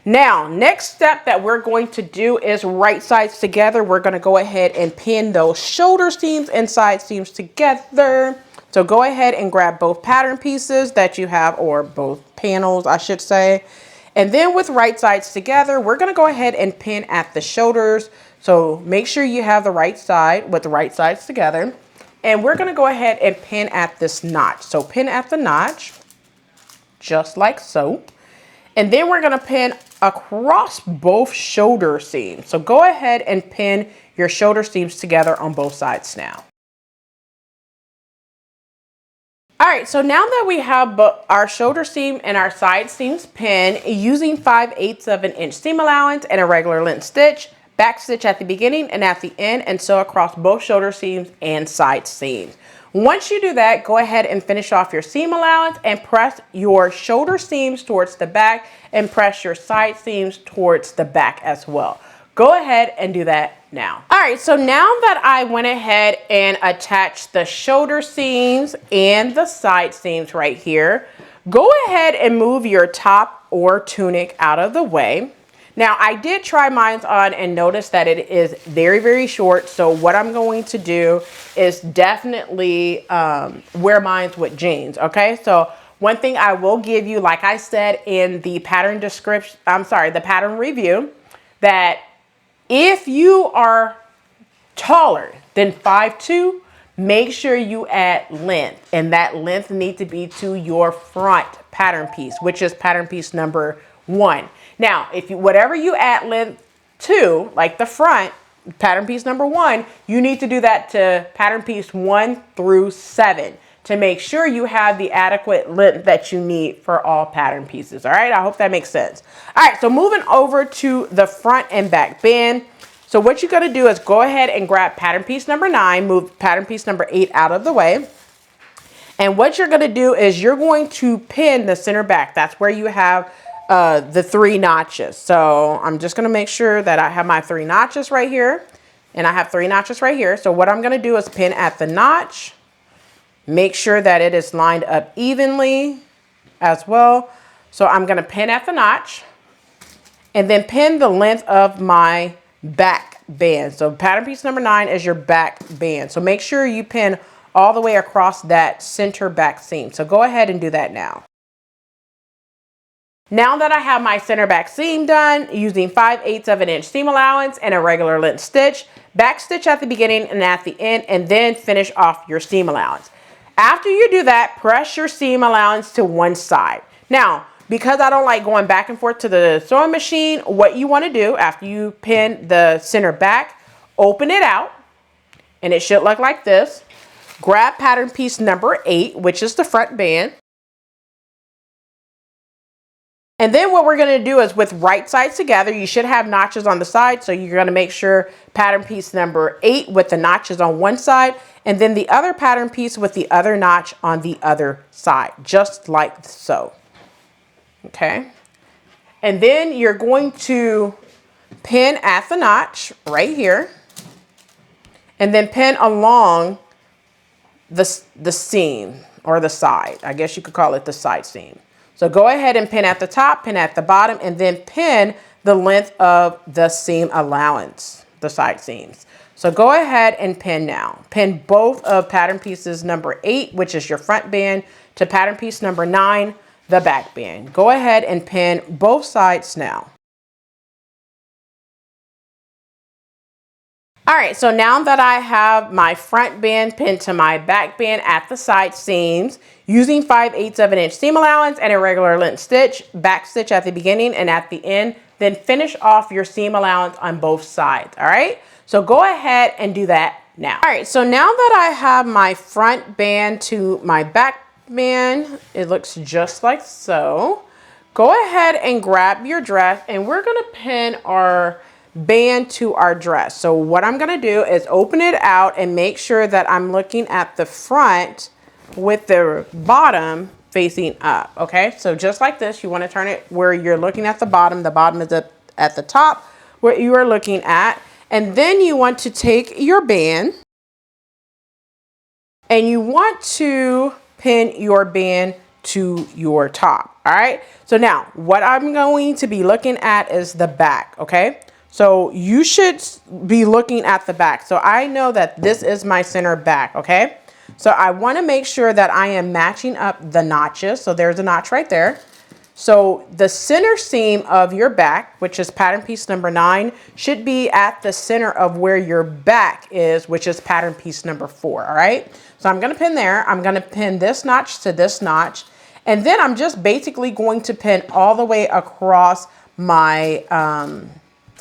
Now, next step that we're going to do is right sides together. We're going to go ahead and pin those shoulder seams and side seams together. So go ahead and grab both pattern pieces that you have, or both panels, I should say. And then with right sides together, we're going to go ahead and pin at the shoulders. So make sure you have the right side with the right sides together. And we're going to go ahead and pin at this notch. So pin at the notch, just like so. And then we're going to pin across both shoulder seams. So go ahead and pin your shoulder seams together on both sides now. All right, so now that we have our shoulder seam and our side seams pinned, using 5/8 of an inch seam allowance and a regular length stitch, back stitch at the beginning and at the end, and sew across both shoulder seams and side seams. Once you do that, go ahead and finish off your seam allowance and press your shoulder seams towards the back and press your side seams towards the back as well. Go ahead and do that now. All right, so now that I went ahead and attached the shoulder seams and the side seams right here, go ahead and move your top or tunic out of the way. Now, I did try mine on and notice that it is very, very short. So what I'm going to do is definitely wear mine with jeans. Okay, so one thing I will give you, like I said in the pattern description, the pattern review, that if you are taller than 5'2", make sure you add length, and that length needs to be to your front pattern piece, which is pattern piece number 1. Now, if you, whatever you add length to, like the front, pattern piece number 1, you need to do that to pattern piece 1 through 7 to make sure you have the adequate length that you need for all pattern pieces. All right, I hope that makes sense. All right, so moving over to the front and back band. So what you're gonna do is go ahead and grab pattern piece number 9, move pattern piece number 8 out of the way. And what you're gonna do is you're going to pin the center back. That's where you have the 3 notches. So I'm just going to make sure that I have my 3 notches right here, and I have 3 notches right here. So what I'm going to do is pin at the notch, make sure that it is lined up evenly as well. So I'm going to pin at the notch and then pin the length of my back band. So pattern piece number 9 is your back band. So make sure you pin all the way across that center back seam. So go ahead and do that now. Now that I have my center back seam done, using 5/8 of an inch seam allowance and a regular length stitch, back stitch at the beginning and at the end, and then finish off your seam allowance. After you do that, press your seam allowance to one side. Now, because I don't like going back and forth to the sewing machine, what you want to do after you pin the center back, open it out, and it should look like this. Grab pattern piece number 8, which is the front band. And then what we're going to do is with right sides together, you should have notches on the side. So you're going to make sure pattern piece number 8 with the notches on one side, and then the other pattern piece with the other notch on the other side, just like so. Okay. And then you're going to pin at the notch right here, and then pin along the seam or the side. I guess you could call it the side seam. So go ahead and pin at the top, pin at the bottom, and then pin the length of the seam allowance, the side seams. So go ahead and pin now. Pin both of pattern pieces number 8, which is your front band, to pattern piece number 9, the back band. Go ahead and pin both sides now. All right, so now that I have my front band pinned to my back band at the side seams, using 5/8 of an inch seam allowance and a regular length stitch, back stitch at the beginning and at the end, then finish off your seam allowance on both sides, all right? So go ahead and do that now. All right, so now that I have my front band to my back band, it looks just like so. Go ahead and grab your dress, and we're gonna pin our band to our dress. So what I'm gonna do is open it out and make sure that I'm looking at the front with the bottom facing up, okay? So just like this, you wanna turn it where you're looking at the bottom. The bottom is up at the top where you are looking at. And then you want to take your band and you want to pin your band to your top, all right? So now what I'm going to be looking at is the back, okay? So you should be looking at the back. So I know that this is my center back, okay? So I want to make sure that I am matching up the notches. So there's a notch right there. So the center seam of your back, which is pattern piece number 9, should be at the center of where your back is, which is pattern piece number 4, all right? So I'm going to pin there. I'm going to pin this notch to this notch. And then I'm just basically going to pin all the way across my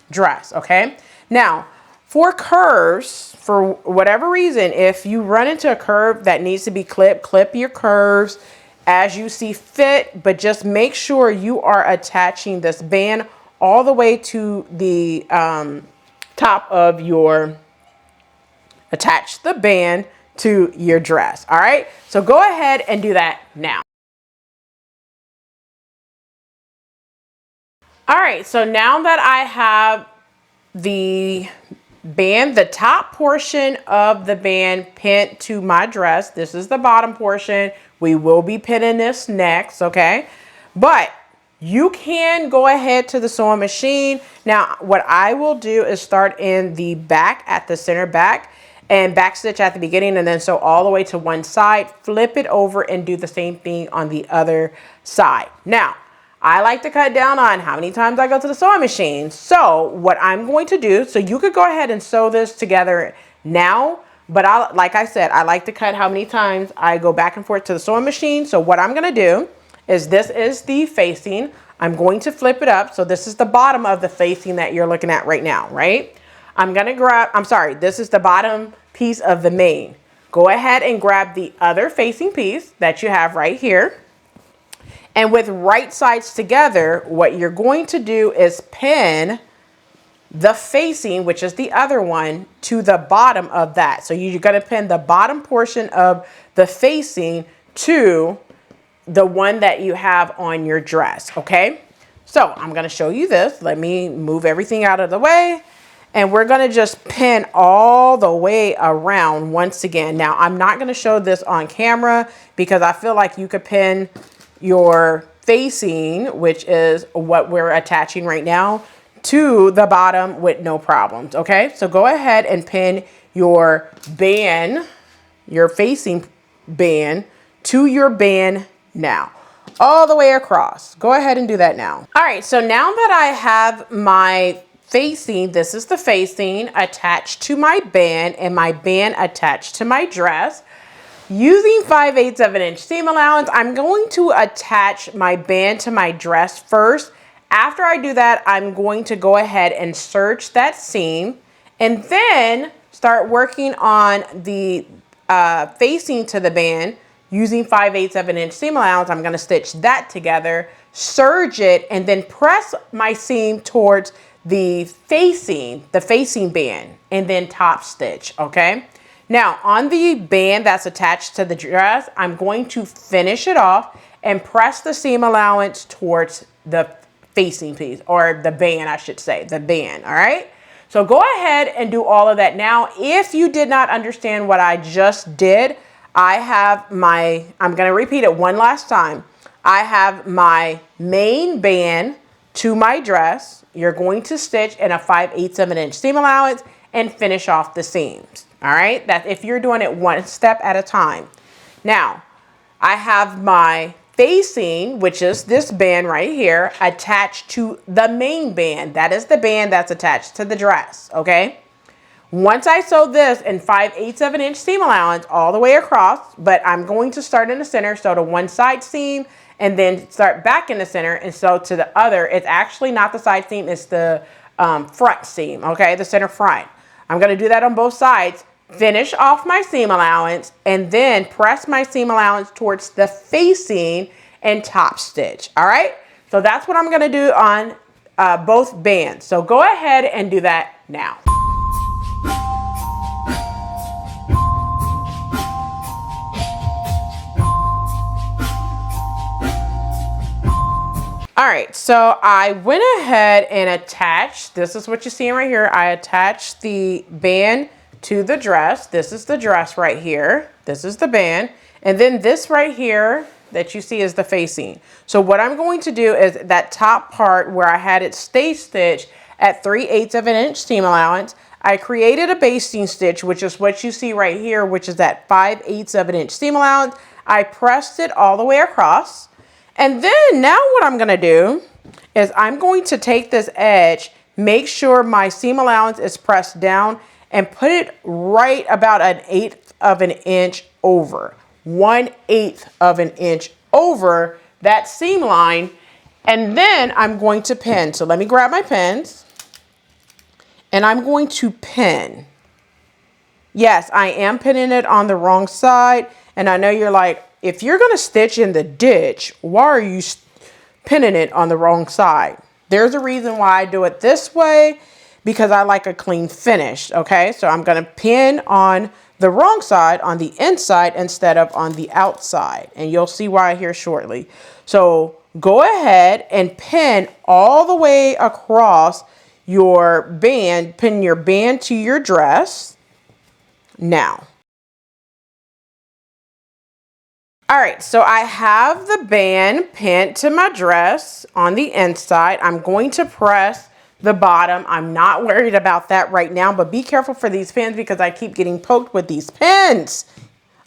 dress, okay? Now, for curves, for whatever reason, if you run into a curve that needs to be clipped, clip your curves as you see fit, but just make sure you are attaching this band all the way to the top of your, attach the band to your dress, all right? So go ahead and do that now. All right, so now that I have the band, the top portion of the band pinned to my dress, this is the bottom portion. We will be pinning this next, okay? But you can go ahead to the sewing machine. Now, what I will do is start in the back at the center back and back stitch at the beginning and then sew all the way to one side, flip it over and do the same thing on the other side. Now, I like to cut down on how many times I go to the sewing machine. So what I'm going to do, so you could go ahead and sew this together now, but like I said, I like to cut how many times I go back and forth to the sewing machine. So what I'm going to do is this is the facing. I'm going to flip it up. So this is the bottom of the facing that you're looking at right now, right? I'm going to grab, I'm sorry, this is the bottom piece of the main. Go ahead and grab the other facing piece that you have right here. And with right sides together, what you're going to do is pin the facing, which is the other one, to the bottom of that. So you're going to pin the bottom portion of the facing to the one that you have on your dress, okay? So I'm going to show you this. Let me move everything out of the way. And we're going to just pin all the way around once again. Now, I'm not going to show this on camera because I feel like you could pin your facing, which is what we're attaching right now, to the bottom with no problems, okay? So go ahead and pin your band, your facing band, to your band now, all the way across. Go ahead and do that now. All right, so now that I have my facing, this is the facing attached to my band and my band attached to my dress, Using 5/8 of an inch seam allowance, I'm going to attach my band to my dress first. After I do that, I'm going to go ahead and serge that seam and then start working on the facing to the band using 5/8 of an inch seam allowance. I'm going to stitch that together, serge it, and then press my seam towards the facing band and then top stitch, okay? Now on the band that's attached to the dress, I'm going to finish it off and press the seam allowance towards the facing piece, or the band, I should say, the band, all right? So go ahead and do all of that. Now, if you did not understand what I just did, I'm gonna repeat it one last time. I have my main band to my dress. You're going to stitch in a 5/8 of an inch seam allowance and finish off the seams, all right? That's if you're doing it one step at a time. Now, I have my facing, which is this band right here, attached to the main band. That is the band that's attached to the dress, okay? Once I sew this in 5/8 of an inch seam allowance all the way across, but I'm going to start in the center, sew to one side seam, and then start back in the center and sew to the other. It's actually not the side seam, it's the front seam, okay? The center front. I'm gonna do that on both sides. Finish off my seam allowance and then press my seam allowance towards the facing and top stitch, all right? So that's what I'm gonna do on both bands. So go ahead and do that now. All right, so I went ahead and attached, this is what you're seeing right here. I attached the band to the dress. This is the dress right here. This is the band. And then this right here that you see is the facing. So what I'm going to do is that top part where I had it stay stitched at 3/8 of an inch seam allowance, I created a basting stitch, which is what you see right here, which is at 5/8 of an inch seam allowance. I pressed it all the way across. And then now what I'm gonna do is I'm going to take this edge, make sure my seam allowance is pressed down and put it right about 1/8 of an inch over, 1/8 of an inch over that seam line. And then I'm going to pin. So let me grab my pins and I'm going to pin. Yes, I am pinning it on the wrong side. And I know you're like, if you're gonna stitch in the ditch, why are you pinning it on the wrong side? There's a reason why I do it this way, because I like a clean finish, okay? So I'm gonna pin on the wrong side, on the inside, instead of on the outside. And you'll see why here shortly. So go ahead and pin all the way across your band, pin your band to your dress. Now. All right, so I have the band pinned to my dress on the inside. I'm going to press the bottom. I'm not worried about that right now, but be careful for these pins because I keep getting poked with these pins.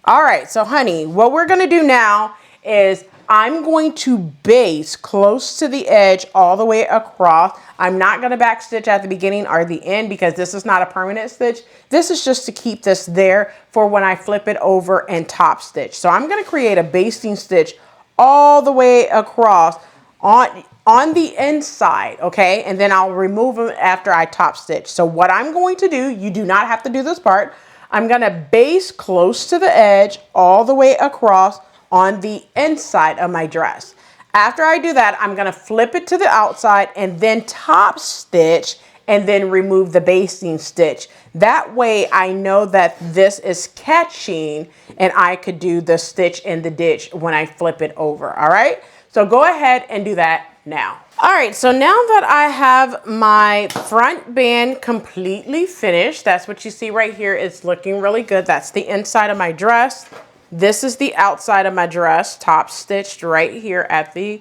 All right, so honey, what we're gonna do now is I'm going to base close to the edge all the way across. I'm not gonna back stitch at the beginning or the end because this is not a permanent stitch. This is just to keep this there for when I flip it over and top stitch. So I'm gonna create a basting stitch all the way across on the inside, okay? And then I'll remove them after I top stitch. So what I'm going to do, you do not have to do this part. I'm gonna base close to the edge all the way across on the inside of my dress. After I do that, I'm gonna flip it to the outside and then top stitch and then remove the basting stitch. That way I know that this is catching and I could do the stitch in the ditch when I flip it over, all right? So go ahead and do that now. All right, so now that I have my front band completely finished, that's what you see right here. It's looking really good. That's the inside of my dress. This is the outside of my dress, top stitched right here at the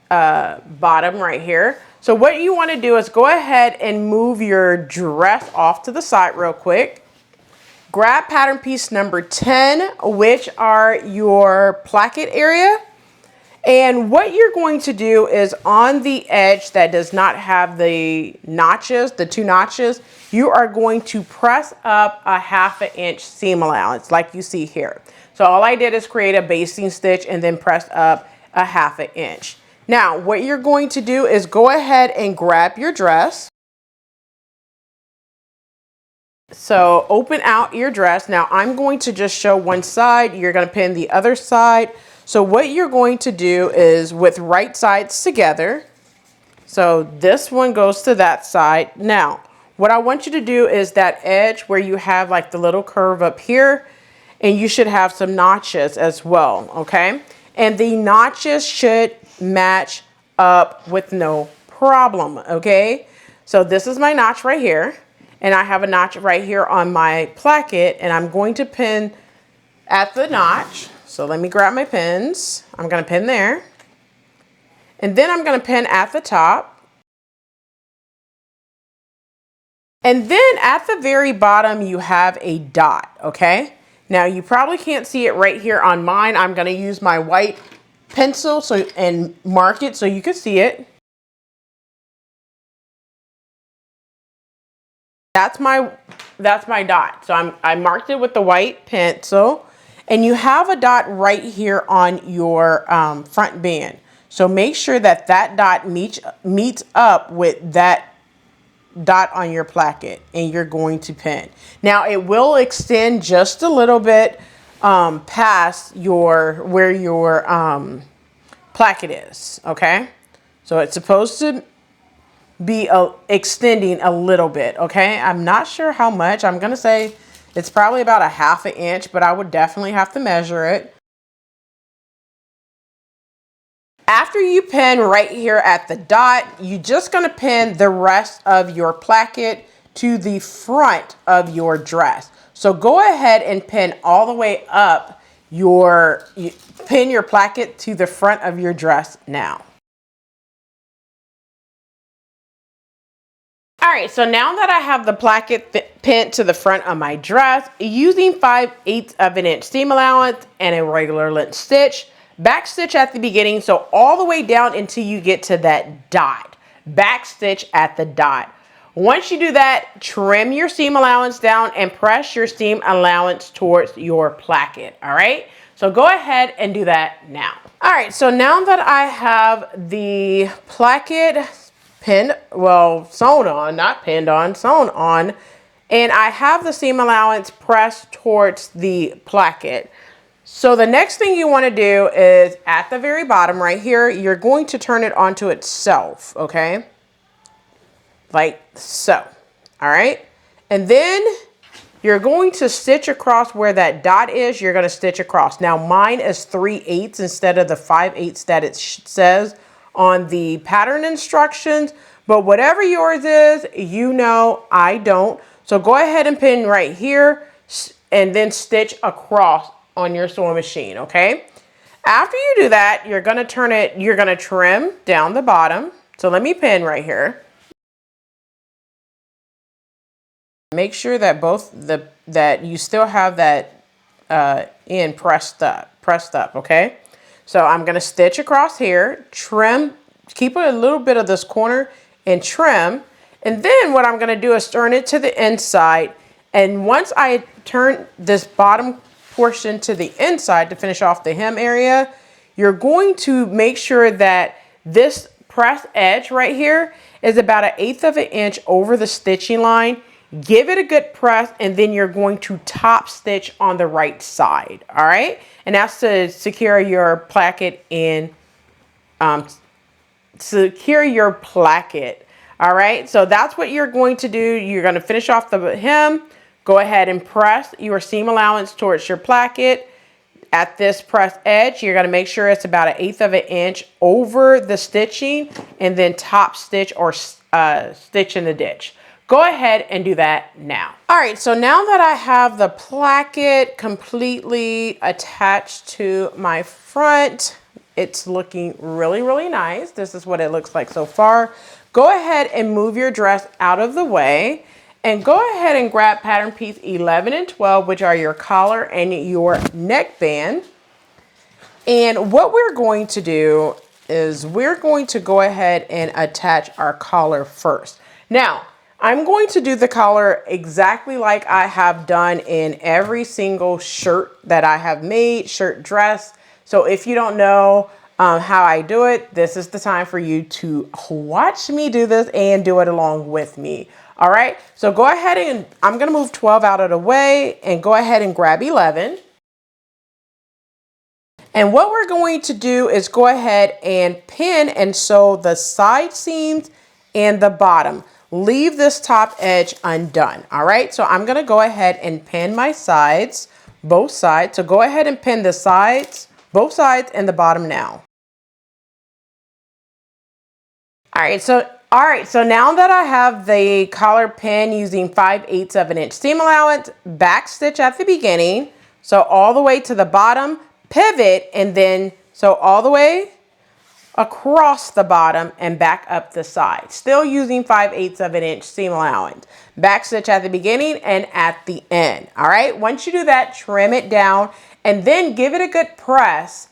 bottom right here. So what you want to do is go ahead and move your dress off to the side real quick. Grab pattern piece number 10, which are your placket area. And what you're going to do is on the edge that does not have the notches, the 2 notches, you are going to press up a 1/2 inch seam allowance like you see here. So all I did is create a basting stitch and then press up a 1/2 inch. Now, what you're going to do is go ahead and grab your dress. So open out your dress. Now I'm going to just show one side. You're going to pin the other side. So what you're going to do is with right sides together. So this one goes to that side. Now, what I want you to do is that edge where you have like the little curve up here, and you should have some notches as well, okay? And the notches should match up with no problem, okay? So this is my notch right here. And I have a notch right here on my placket, and I'm going to pin at the notch. So let me grab my pins. I'm going to pin there. And then I'm going to pin at the top. And then at the very bottom, you have a dot, okay? Now you probably can't see it right here on mine. I'm going to use my white pencil and mark it so you can see it. That's my dot. So I marked it with the white pencil, and you have a dot right here on your front band. So make sure that that dot meets up with that dot on your placket, and you're going to pin. Now it will extend just a little bit past where your placket is, okay? So it's supposed to be extending a little bit, okay? I'm not sure how much. I'm gonna say it's probably about a 1/2 inch, but I would definitely have to measure it. After you pin right here at the dot, you're just gonna pin the rest of your placket to the front of your dress. So go ahead and pin all the way up pin your placket to the front of your dress now. All right, so now that I have the placket pinned to the front of my dress, using 5/8 of an inch seam allowance and a regular length stitch, back stitch at the beginning, so all the way down until you get to that dot. Back stitch at the dot. Once you do that, trim your seam allowance down and press your seam allowance towards your placket, all right? So go ahead and do that now. All right, so now that I have the placket pinned, well, sewn on, not pinned on, sewn on, and I have the seam allowance pressed towards the placket. So the next thing you want to do is at the very bottom right here, you're going to turn it onto itself, okay? Like so, all right? And then you're going to stitch across where that dot is. You're going to stitch across. Now mine is 3/8 instead of the 5/8 that it says on the pattern instructions, but whatever yours is, you know, I don't. So go ahead and pin right here and then stitch across on your sewing machine, okay? After you do that, you're gonna trim down the bottom. So let me pin right here. Make sure that that you still have that end pressed up, okay? So I'm gonna stitch across here, trim, keep a little bit of this corner and trim. And then what I'm gonna do is turn it to the inside. And once I turn this bottom portion to the inside to finish off the hem area, you're going to make sure that this press edge right here is about 1/8 of an inch over the stitching line. Give it a good press, and then you're going to top stitch on the right side, all right? And that's to secure your placket all right? So that's what you're going to do. You're going to finish off the hem. Go ahead and press your seam allowance towards your placket. At this press edge, you're going to make sure it's about 1/8 of an inch over the stitching, and then top stitch or stitch in the ditch. Go ahead and do that now. All right, so now that I have the placket completely attached to my front, it's looking really, really nice. This is what it looks like so far. Go ahead and move your dress out of the way, and go ahead and grab pattern piece 11 and 12, which are your collar and your neckband. And what we're going to do is we're going to go ahead and attach our collar first. Now, I'm going to do the collar exactly like I have done in every single shirt that I have made, shirt dress. So if you don't know how I do it, this is the time for you to watch me do this and do it along with me. All right, so go ahead and I'm gonna move 12 out of the way and go ahead and grab 11. And what we're going to do is go ahead and pin and sew the side seams and the bottom. Leave this top edge undone. All right, so I'm gonna go ahead and pin my sides, both sides. So go ahead and pin the sides, both sides and the bottom now. All right, so now that I have the collar pin using 5/8 of an inch seam allowance, back stitch at the beginning, so all the way to the bottom, pivot, and then so all the way across the bottom and back up the side. Still using 5/8 of an inch seam allowance. Back stitch at the beginning and at the end. All right, once you do that, trim it down and then give it a good press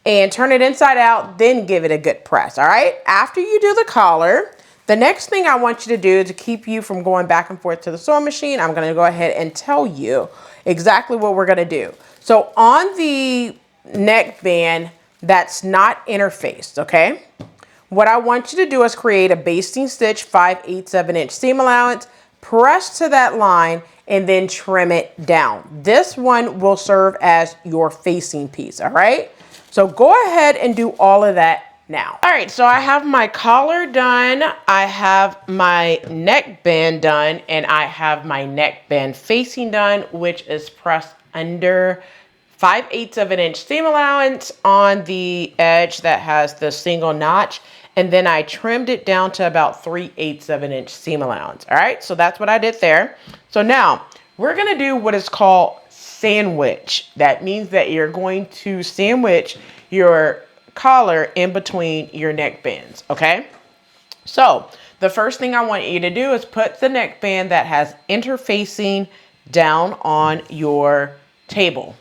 and turn it inside out, then give it a good press. All right, after you do the collar, the next thing I want you to do to keep you from going back and forth to the sewing machine, I'm gonna go ahead and tell you exactly what we're gonna do. So on the neckband that's not interfaced, okay? What I want you to do is create a basting stitch, 5/8 of an inch seam allowance, press to that line, and then trim it down. This one will serve as your facing piece, all right? So go ahead and do all of that now. All right, so I have my collar done, I have my neckband done, and I have my neckband facing done, which is pressed under 5/8 of an inch seam allowance on the edge that has the single notch. And then I trimmed it down to about 3/8 of an inch seam allowance. All right, so that's what I did there. So now we're gonna do what is called sandwich. That means that you're going to sandwich your collar in between your neckbands, okay? So the first thing I want you to do is put the neckband that has interfacing down on your table.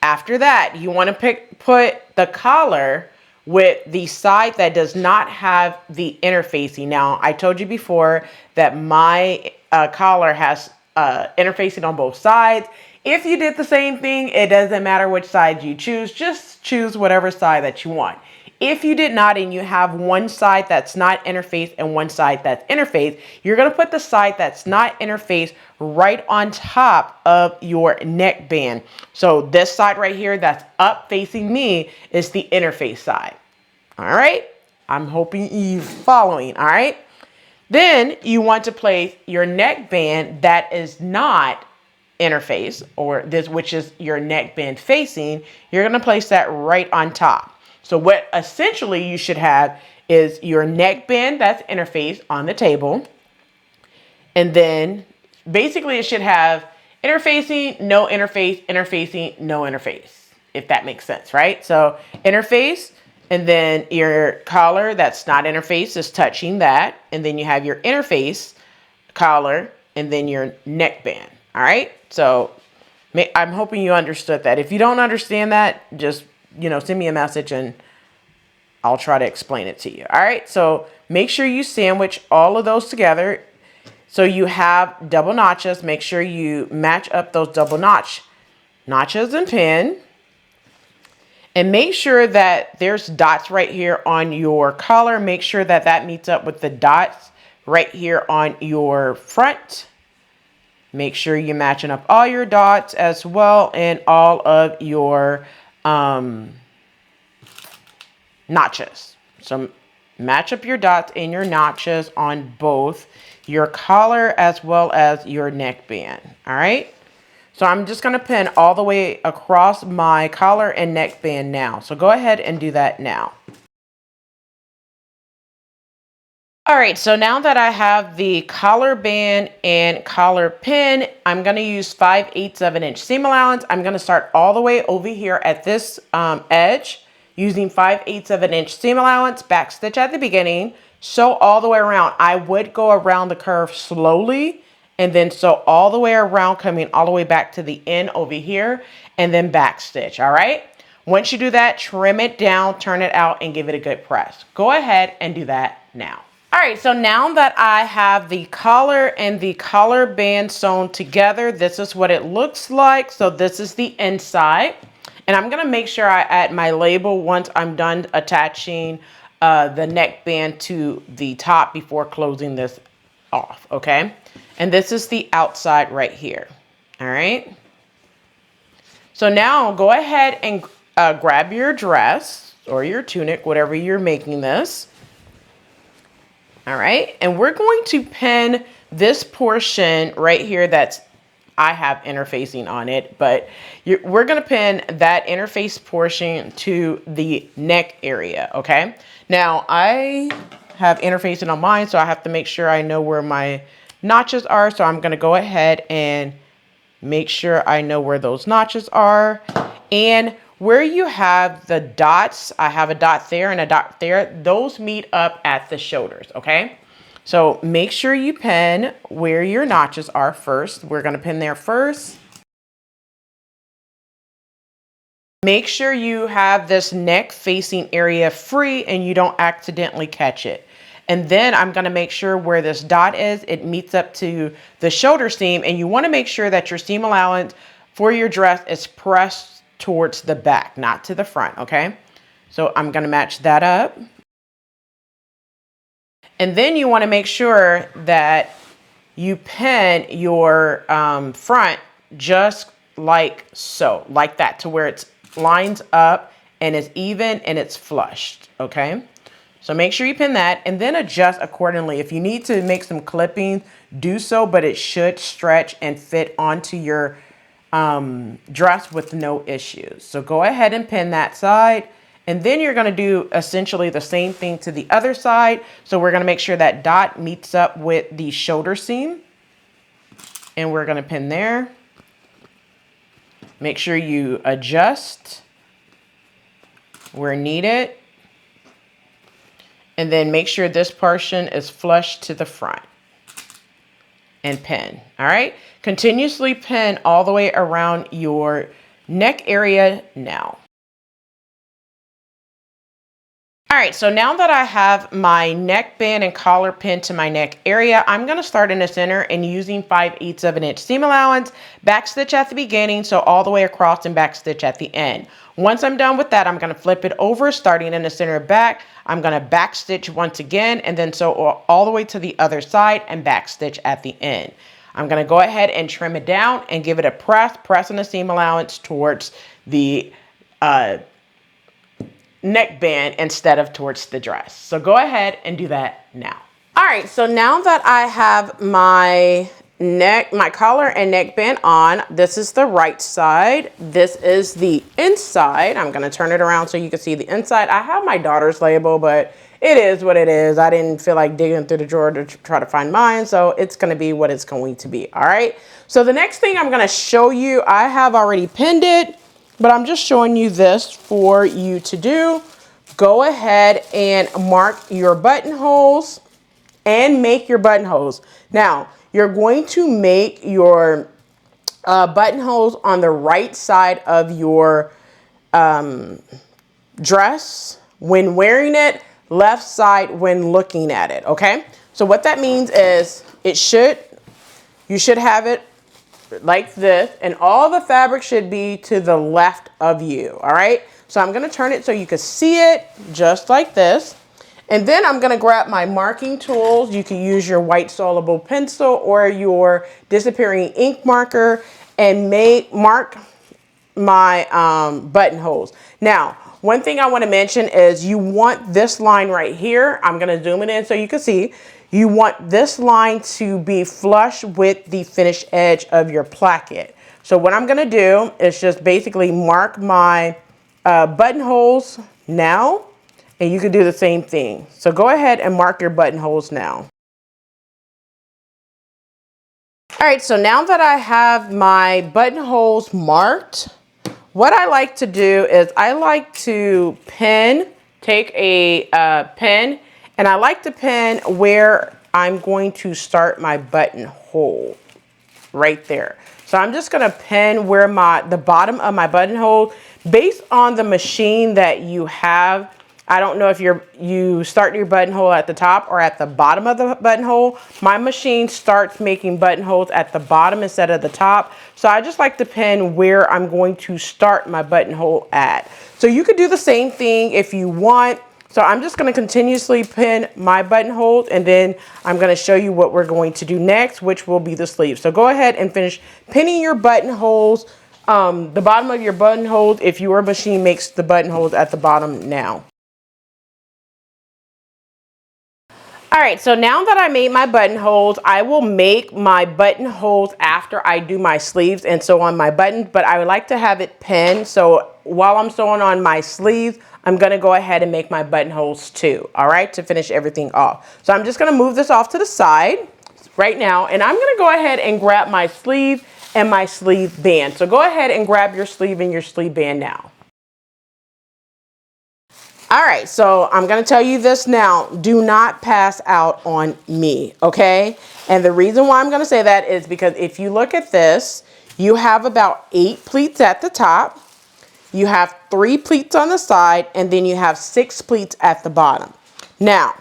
After that, you want to put the collar with the side that does not have the interfacing. Now, I told you before that my collar has interfacing on both sides. If you did the same thing, it doesn't matter which side you choose. Just choose whatever side that you want. If you did not and you have one side that's not interfaced and one side that's interfaced, you're going to put the side that's not interfaced right on top of your neckband. So this side right here that's up facing me is the interface side. All right. I'm hoping you're following. All right. Then you want to place your neckband that is not interface, or this, which is your neckband facing. You're going to place that right on top. So what essentially you should have is your neckband that's interfaced on the table. And then basically it should have interfacing, no interface, interfacing, no interface, if that makes sense, right? So interface, and then your collar that's not interface is touching that. And then you have your interface collar and then your neckband. All right. So I'm hoping you understood that. If you don't understand that, just, send me a message and I'll try to explain it to you. All right. So make sure you sandwich all of those together. So you have double notches. Make sure you match up those double notches and pin. And make sure that there's dots right here on your collar. Make sure that that meets up with the dots right here on your front. Make sure you're matching up all your dots as well and all of your notches. So match up your dots and your notches on both your collar as well as your neckband. All right. So I'm just going to pin all the way across my collar and neckband now. So go ahead and do that now. All right, so now that I have the collar band and collar pin, I'm going to use 5/8 of an inch seam allowance. I'm going to start all the way over here at this edge using 5/8 of an inch seam allowance, back stitch at the beginning, sew all the way around. I would go around the curve slowly and then sew all the way around, coming all the way back to the end over here and then back stitch. All right. Once you do that, trim it down, turn it out and give it a good press. Go ahead and do that now. All right, so now that I have the collar and the collar band sewn together, this is what it looks like. So this is the inside. And I'm gonna make sure I add my label once I'm done attaching the neckband to the top before closing this off, okay? And this is the outside right here, all right? So now go ahead and grab your dress or your tunic, whatever you're making this. All right, and we're going to pin this portion right here that's I have interfacing on it, but we're gonna pin that interface portion to the neck area, okay? Now I have interfacing on mine, so I have to make sure I know where my notches are. So I'm gonna go ahead and make sure I know where those notches are. And where you have the dots, I have a dot there and a dot there, those meet up at the shoulders, okay? So make sure you pin where your notches are first. We're gonna pin there first. Make sure you have this neck facing area free and you don't accidentally catch it. And then I'm gonna make sure where this dot is, it meets up to the shoulder seam, and you wanna make sure that your seam allowance for your dress is pressed towards the back, not to the front, okay? So I'm gonna match that up. And then you wanna make sure that you pin your front just like so, like that, to where it lines up and is even and it's flushed, okay? So make sure you pin that and then adjust accordingly. If you need to make some clipping, do so, but it should stretch and fit onto your dress with no issues. So go ahead and pin that side. And then you're gonna do essentially the same thing to the other side. So we're gonna make sure that dot meets up with the shoulder seam. And we're gonna pin there. Make sure you adjust where needed. And then make sure this portion is flush to the front. And pin, all right? Continuously pin all the way around your neck area now. All right, so now that I have my neckband and collar pinned to my neck area, I'm gonna start in the center and using 5/8 of an inch seam allowance, back stitch at the beginning, so all the way across, and back stitch at the end. Once I'm done with that, I'm gonna flip it over, starting in the center back. I'm gonna back stitch once again, and then sew all the way to the other side and back stitch at the end. I'm gonna go ahead and trim it down and give it a pressing the seam allowance towards the neckband instead of towards the dress. So go ahead and do that now. All right, so now that I have my collar and neckband on, this is the right side. This is the inside. I'm gonna turn it around so you can see the inside. I have my daughter's label, but it is what it is. I didn't feel like digging through the drawer to try to find mine, so it's gonna be what it's going to be, all right? So the next thing I'm gonna show you, I have already pinned it, but I'm just showing you this for you to do. Go ahead and mark your buttonholes and make your buttonholes. Now, you're going to make your buttonholes on the right side of your dress when wearing it, left side when looking at it, okay? So what that means is you should have it like this, and all the fabric should be to the left of you, all right? So I'm gonna turn it so you can see it just like this. And then I'm gonna grab my marking tools. You can use your white soluble pencil or your disappearing ink marker and mark my buttonholes. Now, one thing I wanna mention is you want this line right here. I'm gonna zoom it in so you can see. You want this line to be flush with the finished edge of your placket. So what I'm gonna do is just basically mark my buttonholes now, and you can do the same thing. So go ahead and mark your buttonholes now. All right, so now that I have my buttonholes marked, what I like to do is I like to take a pen, and I like to pin where I'm going to start my buttonhole, right there. So I'm just gonna pin where the bottom of my buttonhole, based on the machine that you have, I don't know if you start your buttonhole at the top or at the bottom of the buttonhole. My machine starts making buttonholes at the bottom instead of the top. So I just like to pin where I'm going to start my buttonhole at. So you could do the same thing if you want. So I'm just going to continuously pin my buttonholes, and then I'm going to show you what we're going to do next, which will be the sleeve. So go ahead and finish pinning your buttonholes, the bottom of your buttonholes if your machine makes the buttonholes at the bottom now. All right, so now that I made my buttonholes, I will make my buttonholes after I do my sleeves and sew on my buttons, but I would like to have it pinned. So while I'm sewing on my sleeves, I'm gonna go ahead and make my buttonholes too, all right, to finish everything off. So I'm just gonna move this off to the side right now, and I'm gonna go ahead and grab my sleeve and my sleeve band. So go ahead and grab your sleeve and your sleeve band now. All right, so I'm gonna tell you this now. Do not pass out on me, okay? And the reason why I'm gonna say that is because if you look at this, you have about 8 pleats at the top, you have 3 pleats on the side, and then you have 6 pleats at the bottom. Now,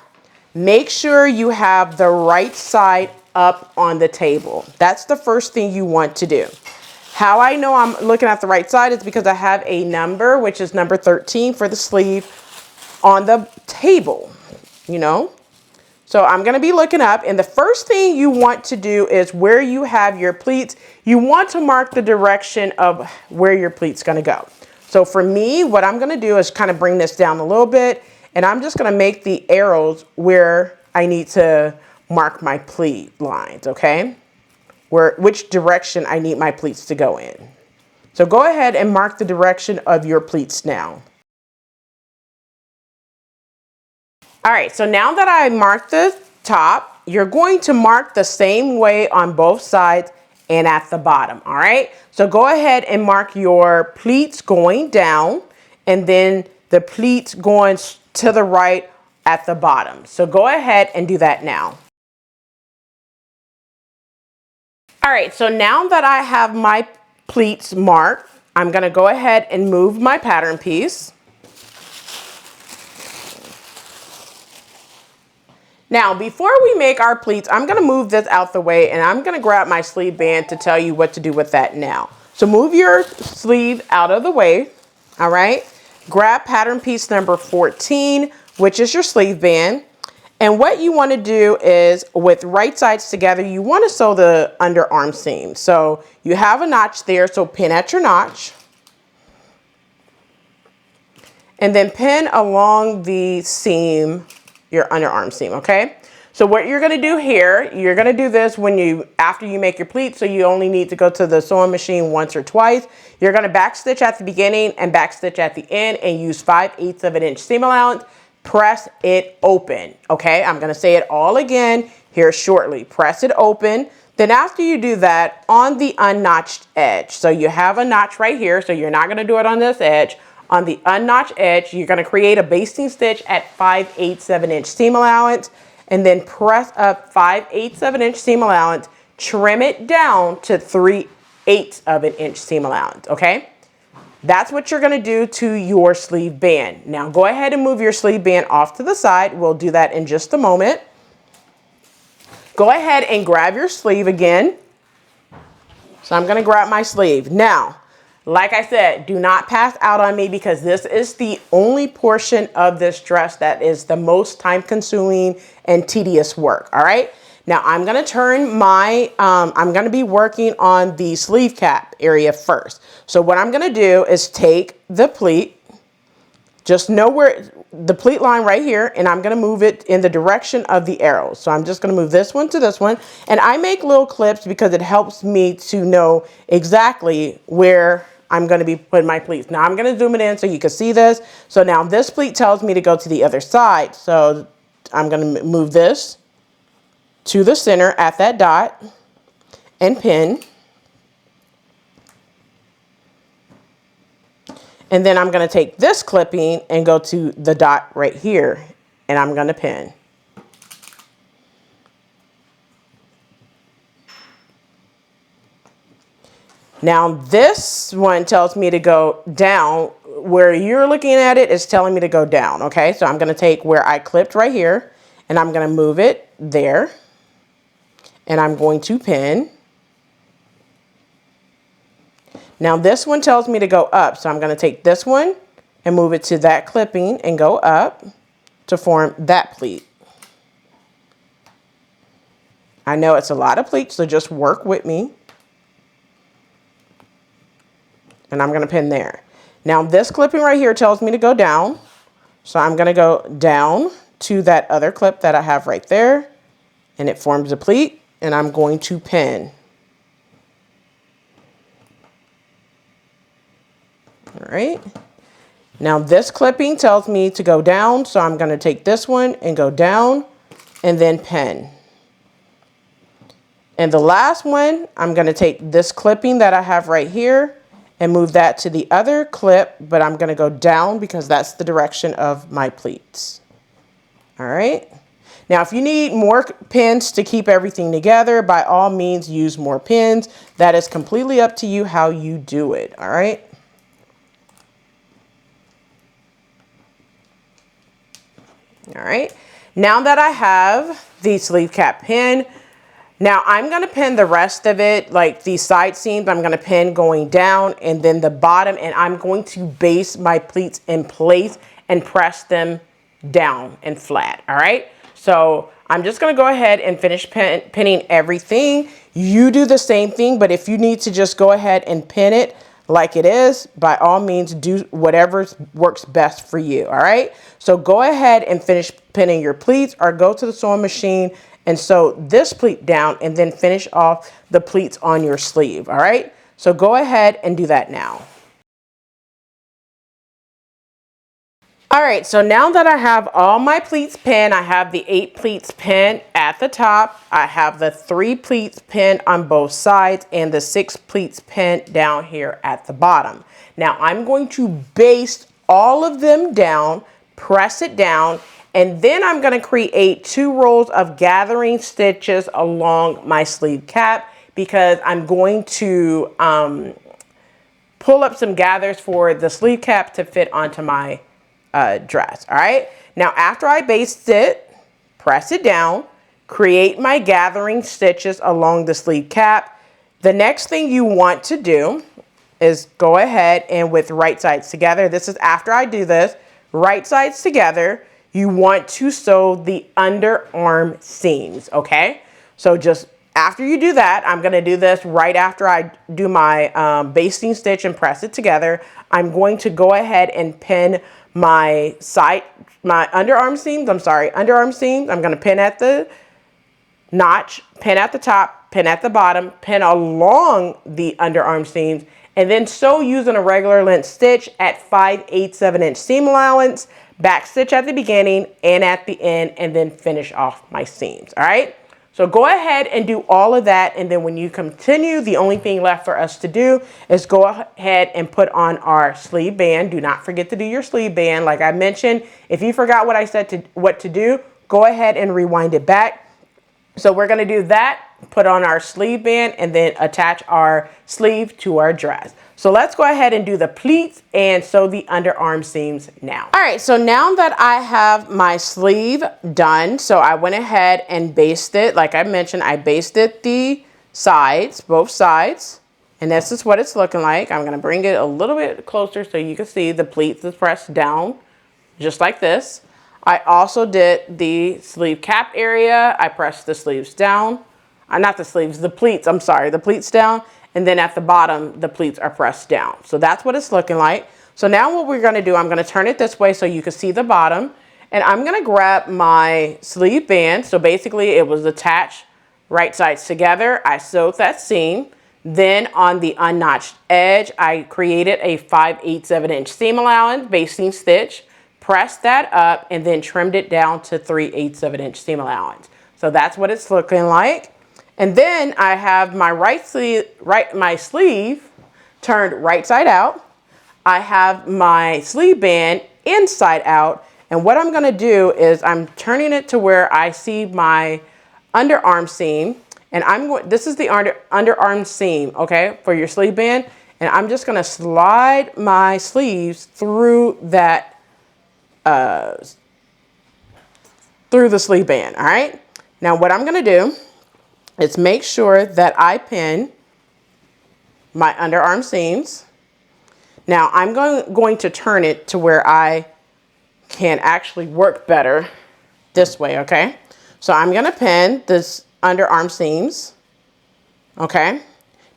make sure you have the right side up on the table. That's the first thing you want to do. How I know I'm looking at the right side is because I have a number, which is number 13 for the sleeve, on the table, you know? So I'm gonna be looking up, and the first thing you want to do is where you have your pleats, you want to mark the direction of where your pleat's gonna go. So for me, what I'm gonna do is kind of bring this down a little bit, and I'm just gonna make the arrows where I need to mark my pleat lines, okay? Which direction I need my pleats to go in. So go ahead and mark the direction of your pleats now. All right, so now that I marked the top, you're going to mark the same way on both sides and at the bottom, all right? So go ahead and mark your pleats going down and then the pleats going to the right at the bottom. So go ahead and do that now. All right, so now that I have my pleats marked, I'm gonna go ahead and move my pattern piece. Now, before we make our pleats, I'm gonna move this out the way, and I'm gonna grab my sleeve band to tell you what to do with that now. So move your sleeve out of the way, all right? Grab pattern piece number 14, which is your sleeve band. And what you wanna do is, with right sides together, you wanna sew the underarm seam. So you have a notch there, so pin at your notch. And then pin along the seam, your underarm seam, okay? So what you're gonna do here, you're gonna do this after you make your pleats, so you only need to go to the sewing machine once or twice. You're gonna back stitch at the beginning and back stitch at the end and use 5/8 of an inch seam allowance. Press it open, okay? I'm gonna say it all again here shortly. Press it open. Then after you do that, on the unnotched edge, so you have a notch right here, so you're not gonna do it on this edge. On the unnotched edge, you're gonna create a basting stitch at 5/8 of an inch seam allowance, and then press up 5/8 of an inch seam allowance, trim it down to 3/8 of an inch seam allowance, okay? That's what you're gonna do to your sleeve band. Now go ahead and move your sleeve band off to the side. We'll do that in just a moment. Go ahead and grab your sleeve again. So I'm gonna grab my sleeve. Now, like I said, do not pass out on me because this is the only portion of this dress that is the most time consuming and tedious work, all right? Now I'm gonna turn I'm gonna be working on the sleeve cap area first. So what I'm gonna do is take the pleat, just know where the pleat line right here, and I'm gonna move it in the direction of the arrows. So I'm just gonna move this one to this one, and I make little clips because it helps me to know exactly where I'm gonna be putting my pleats. Now I'm gonna zoom it in so you can see this. So now this pleat tells me to go to the other side. So I'm gonna move this to the center at that dot and pin. And then I'm gonna take this clipping and go to the dot right here, and I'm gonna pin. Now this one tells me to go down where you're looking at it is telling me to go down, okay? So I'm gonna take where I clipped right here and I'm gonna move it there and I'm going to pin. Now this one tells me to go up, so I'm gonna take this one and move it to that clipping and go up to form that pleat. I know it's a lot of pleats, so just work with me. And I'm gonna pin there. Now this clipping right here tells me to go down. So I'm gonna go down to that other clip that I have right there and it forms a pleat and I'm going to pin. All right. Now this clipping tells me to go down. So I'm gonna take this one and go down and then pin. And the last one, I'm gonna take this clipping that I have right here and move that to the other clip, but I'm gonna go down because that's the direction of my pleats. All right. Now, if you need more pins to keep everything together, by all means, use more pins. That is completely up to you how you do it. All right. All right. Now that I have the sleeve cap pin, now I'm going to pin the rest of it, like these side seams, I'm going to pin going down and then the bottom, and I'm going to base my pleats in place and press them down and flat. All right. So I'm just going to go ahead and finish pinning everything. You do the same thing, but if you need to just go ahead and pin it like it is, by all means, do whatever works best for you. All right. So go ahead and finish pinning your pleats or go to the sewing machine and sew this pleat down and then finish off the pleats on your sleeve. All right. So go ahead and do that now. All right, so now that I have all my pleats pinned, I have the 8 pleats pinned at the top. I have the 3 pleats pinned on both sides and the 6 pleats pinned down here at the bottom. Now I'm going to baste all of them down, press it down, and then I'm going to create 2 rows of gathering stitches along my sleeve cap because I'm going to pull up some gathers for the sleeve cap to fit onto my dress. All right. Now, after I baste it, press it down, create my gathering stitches along the sleeve cap. The next thing you want to do is go ahead and with right sides together. This is after I do this, right sides together. You want to sew the underarm seams. Okay. So just after you do that, I'm going to do this right after I do my basting stitch and press it together. I'm going to go ahead and pin my underarm seams. Underarm seams. I'm going to pin at the notch, pin at the top, pin at the bottom, pin along the underarm seams, and then sew using a regular length stitch at 5/8 inch seam allowance, back stitch at the beginning and at the end, and then finish off my seams. All right. So go ahead and do all of that, and then when you continue, the only thing left for us to do is go ahead and put on our sleeve band. Do not forget to do your sleeve band. Like I mentioned, if you forgot what I said what to do, go ahead and rewind it back. So we're going to do that, put on our sleeve band, and then attach our sleeve to our dress. So let's go ahead and do the pleats and sew the underarm seams now. All right, so now that I have my sleeve done, so I went ahead and basted, like I mentioned, I basted the sides, both sides, and this is what it's looking like. I'm gonna bring it a little bit closer so you can see the pleats is pressed down, just like this. I also did the sleeve cap area. I pressed the sleeves down. Not the sleeves, the pleats, I'm sorry, the pleats down. And then at the bottom, the pleats are pressed down. So that's what it's looking like. So now what we're gonna do, I'm gonna turn it this way so you can see the bottom. And I'm gonna grab my sleeve band. So basically it was attached right sides together. I sewed that seam. Then on the unnotched edge, I created a 5/8 inch seam allowance basting stitch, pressed that up, and then trimmed it down to 3/8 inch seam allowance. So that's what it's looking like. And then I have my my sleeve turned right side out. I have my sleeve band inside out. And what I'm going to do is I'm turning it to where I see my underarm seam. And this is the underarm seam, okay, for your sleeve band. And I'm just gonna slide my sleeves through that, through the sleeve band, all right? Now what I'm gonna do is make sure that I pin my underarm seams. Now I'm going to turn it to where I can actually work better this way, okay? So I'm gonna pin this underarm seams, okay?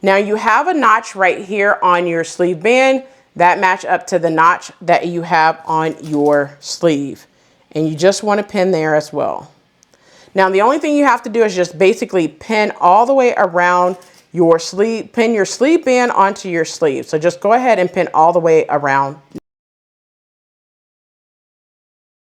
Now you have a notch right here on your sleeve band that match up to the notch that you have on your sleeve. And you just wanna pin there as well. Now the only thing you have to do is just basically pin all the way around your sleeve, pin your sleeve band onto your sleeve. So just go ahead and pin all the way around.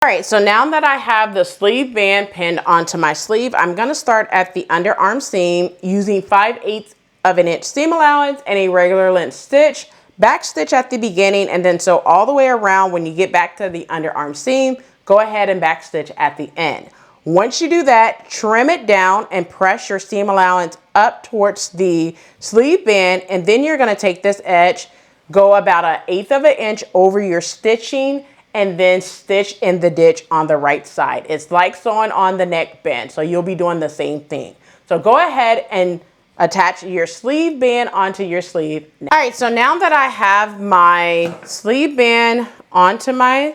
All right, so now that I have the sleeve band pinned onto my sleeve, I'm gonna start at the underarm seam using 5/8 of an inch seam allowance and a regular length stitch, back stitch at the beginning, and then sew all the way around. When you get back to the underarm seam, go ahead and back stitch at the end. Once you do that, trim it down and press your seam allowance up towards the sleeve band, and then you're gonna take this edge, go about 1/8 of an inch over your stitching, and then stitch in the ditch on the right side. It's like sewing on the neckband, so you'll be doing the same thing. So go ahead and attach your sleeve band onto your sleeve. All right, so now that I have my sleeve band onto my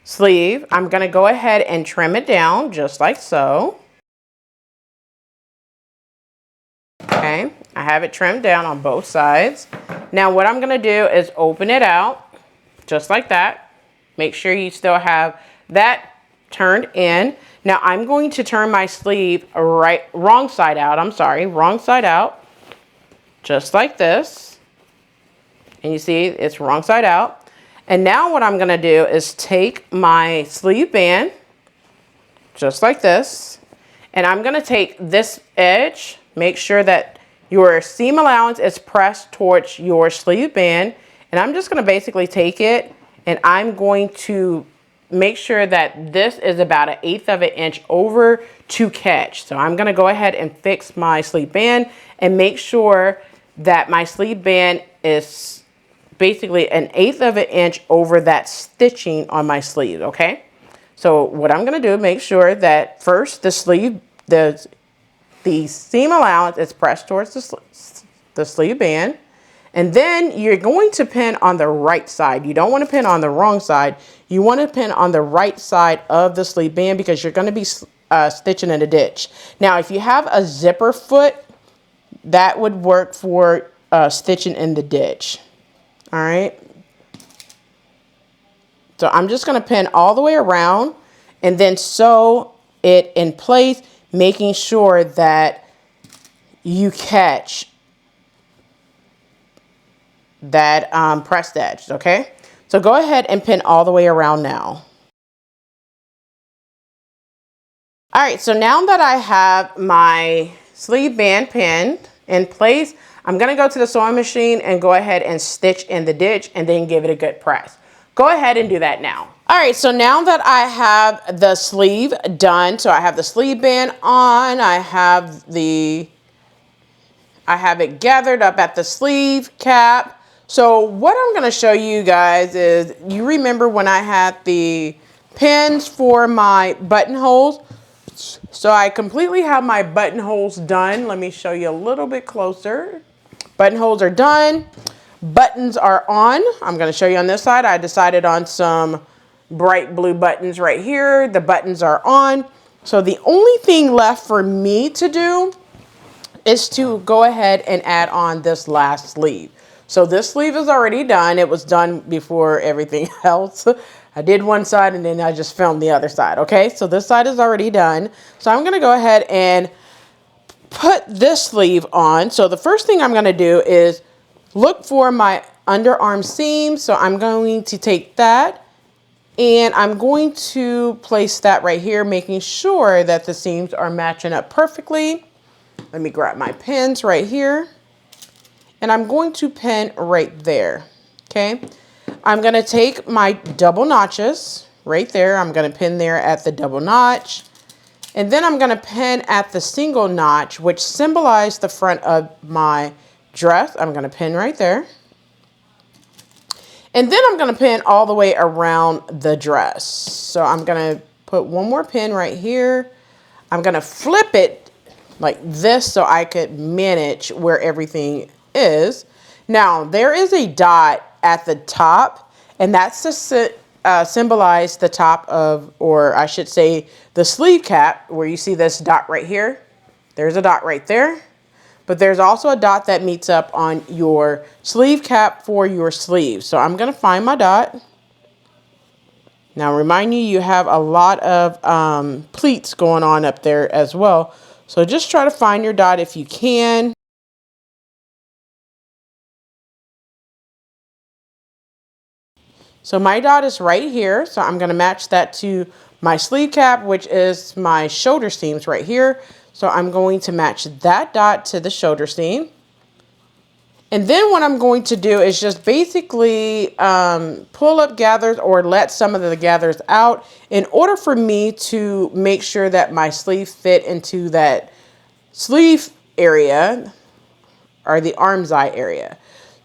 sleeve, I'm gonna go ahead and trim it down just like so. Okay, I have it trimmed down on both sides. Now what I'm gonna do is open it out just like that. Make sure you still have that turned in. Now I'm going to turn my sleeve wrong side out, just like this. And you see it's wrong side out. And now what I'm gonna do is take my sleeve band, just like this, and I'm gonna take this edge, make sure that your seam allowance is pressed towards your sleeve band, and I'm just gonna basically take it and I'm going to make sure that this is about 1/8 of an inch over to catch. So I'm gonna go ahead and fix my sleeve band and make sure that my sleeve band is basically 1/8 of an inch over that stitching on my sleeve, okay? So what I'm gonna do, make sure that first the sleeve, the seam allowance is pressed towards the sleeve band. And then you're going to pin on the right side. You don't want to pin on the wrong side. You want to pin on the right side of the sleeve band because you're going to be stitching in a ditch. Now, if you have a zipper foot, that would work for stitching in the ditch. All right. So I'm just going to pin all the way around and then sew it in place, making sure that you catch that pressed edge, okay? So go ahead and pin all the way around now. All right, so now that I have my sleeve band pinned in place, I'm gonna go to the sewing machine and go ahead and stitch in the ditch and then give it a good press. Go ahead and do that now. All right, so now that I have the sleeve done, so I have the sleeve band on, I have it gathered up at the sleeve cap. So what I'm gonna show you guys is, you remember when I had the pins for my buttonholes? So I completely have my buttonholes done. Let me show you a little bit closer. Buttonholes are done. Buttons are on. I'm gonna show you on this side. I decided on some bright blue buttons right here. The buttons are on. So the only thing left for me to do is to go ahead and add on this last sleeve. So this sleeve is already done. It was done before everything else. I did one side and then I just filmed the other side, okay? So this side is already done. So I'm gonna go ahead and put this sleeve on. So the first thing I'm gonna do is look for my underarm seam. So I'm going to take that and I'm going to place that right here, making sure that the seams are matching up perfectly. Let me grab my pins right here. And I'm going to pin right there, okay? I'm gonna take my double notches right there. I'm gonna pin there at the double notch. And then I'm gonna pin at the single notch, which symbolizes the front of my dress. I'm gonna pin right there. And then I'm going to pin all the way around the dress. So I'm going to put one more pin right here. I'm going to flip it like this so I could manage where everything is. Now, there is a dot at the top, and that's to symbolize the top of, or I should say, the sleeve cap, where you see this dot right here. There's a dot right there. But there's also a dot that meets up on your sleeve cap for your sleeve. So I'm going to find my dot. Now, remind you have a lot of pleats going on up there as well. So just try to find your dot if you can. So my dot is right here. So I'm going to match that to my sleeve cap, which is my shoulder seams right here. So I'm going to match that dot to the shoulder seam. And then what I'm going to do is just basically pull up gathers or let some of the gathers out in order for me to make sure that my sleeves fit into that sleeve area or the arm's eye area.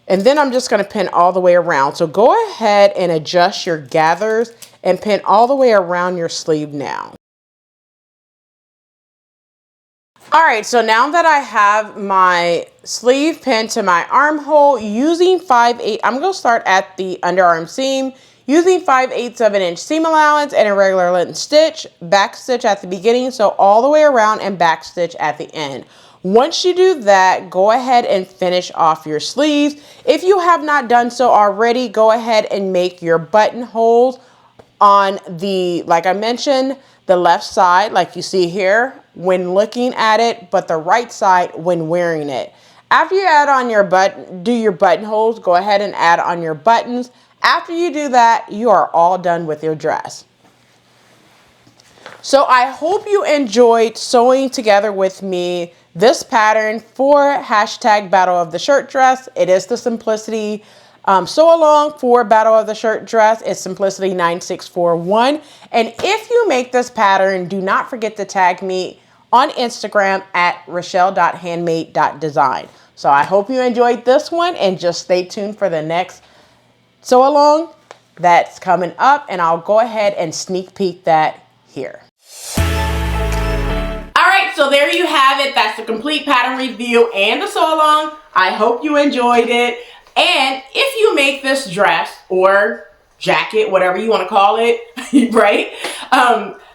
And then I'm just going to pin all the way around. So go ahead and adjust your gathers and pin all the way around your sleeve now. All right, so now that I have my sleeve pinned to my armhole using 5/8, I'm going to start at the underarm seam using 5/8 of an inch seam allowance and a regular length stitch, back stitch at the beginning, so all the way around and back stitch at the end. Once you do that, go ahead and finish off your sleeves. If you have not done so already, go ahead and make your buttonholes on the, like I mentioned, the left side, like you see here, when looking at it, but the right side when wearing it. After you add on your do your buttonholes, go ahead and add on your buttons. After you do that, you are all done with your dress. So I hope you enjoyed sewing together with me this pattern for hashtag Battle of the Shirt Dress. It is the Simplicity sew along for Battle of the Shirt Dress. It's Simplicity 9641. And if you make this pattern, do not forget to tag me on Instagram at Rochelle.Handmade.Designs. So I hope you enjoyed this one, and just stay tuned for the next sew along that's coming up, and I'll go ahead and sneak peek that here. Alright, so there you have it. That's the complete pattern review and the sew along. I hope you enjoyed it. And if you make this dress or jacket, whatever you want to call it, right?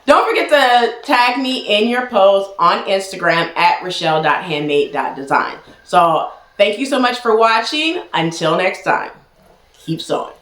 Don't forget to tag me in your post on Instagram at Rochelle.Handmade.Designs. So thank you so much for watching. Until next time, keep sewing.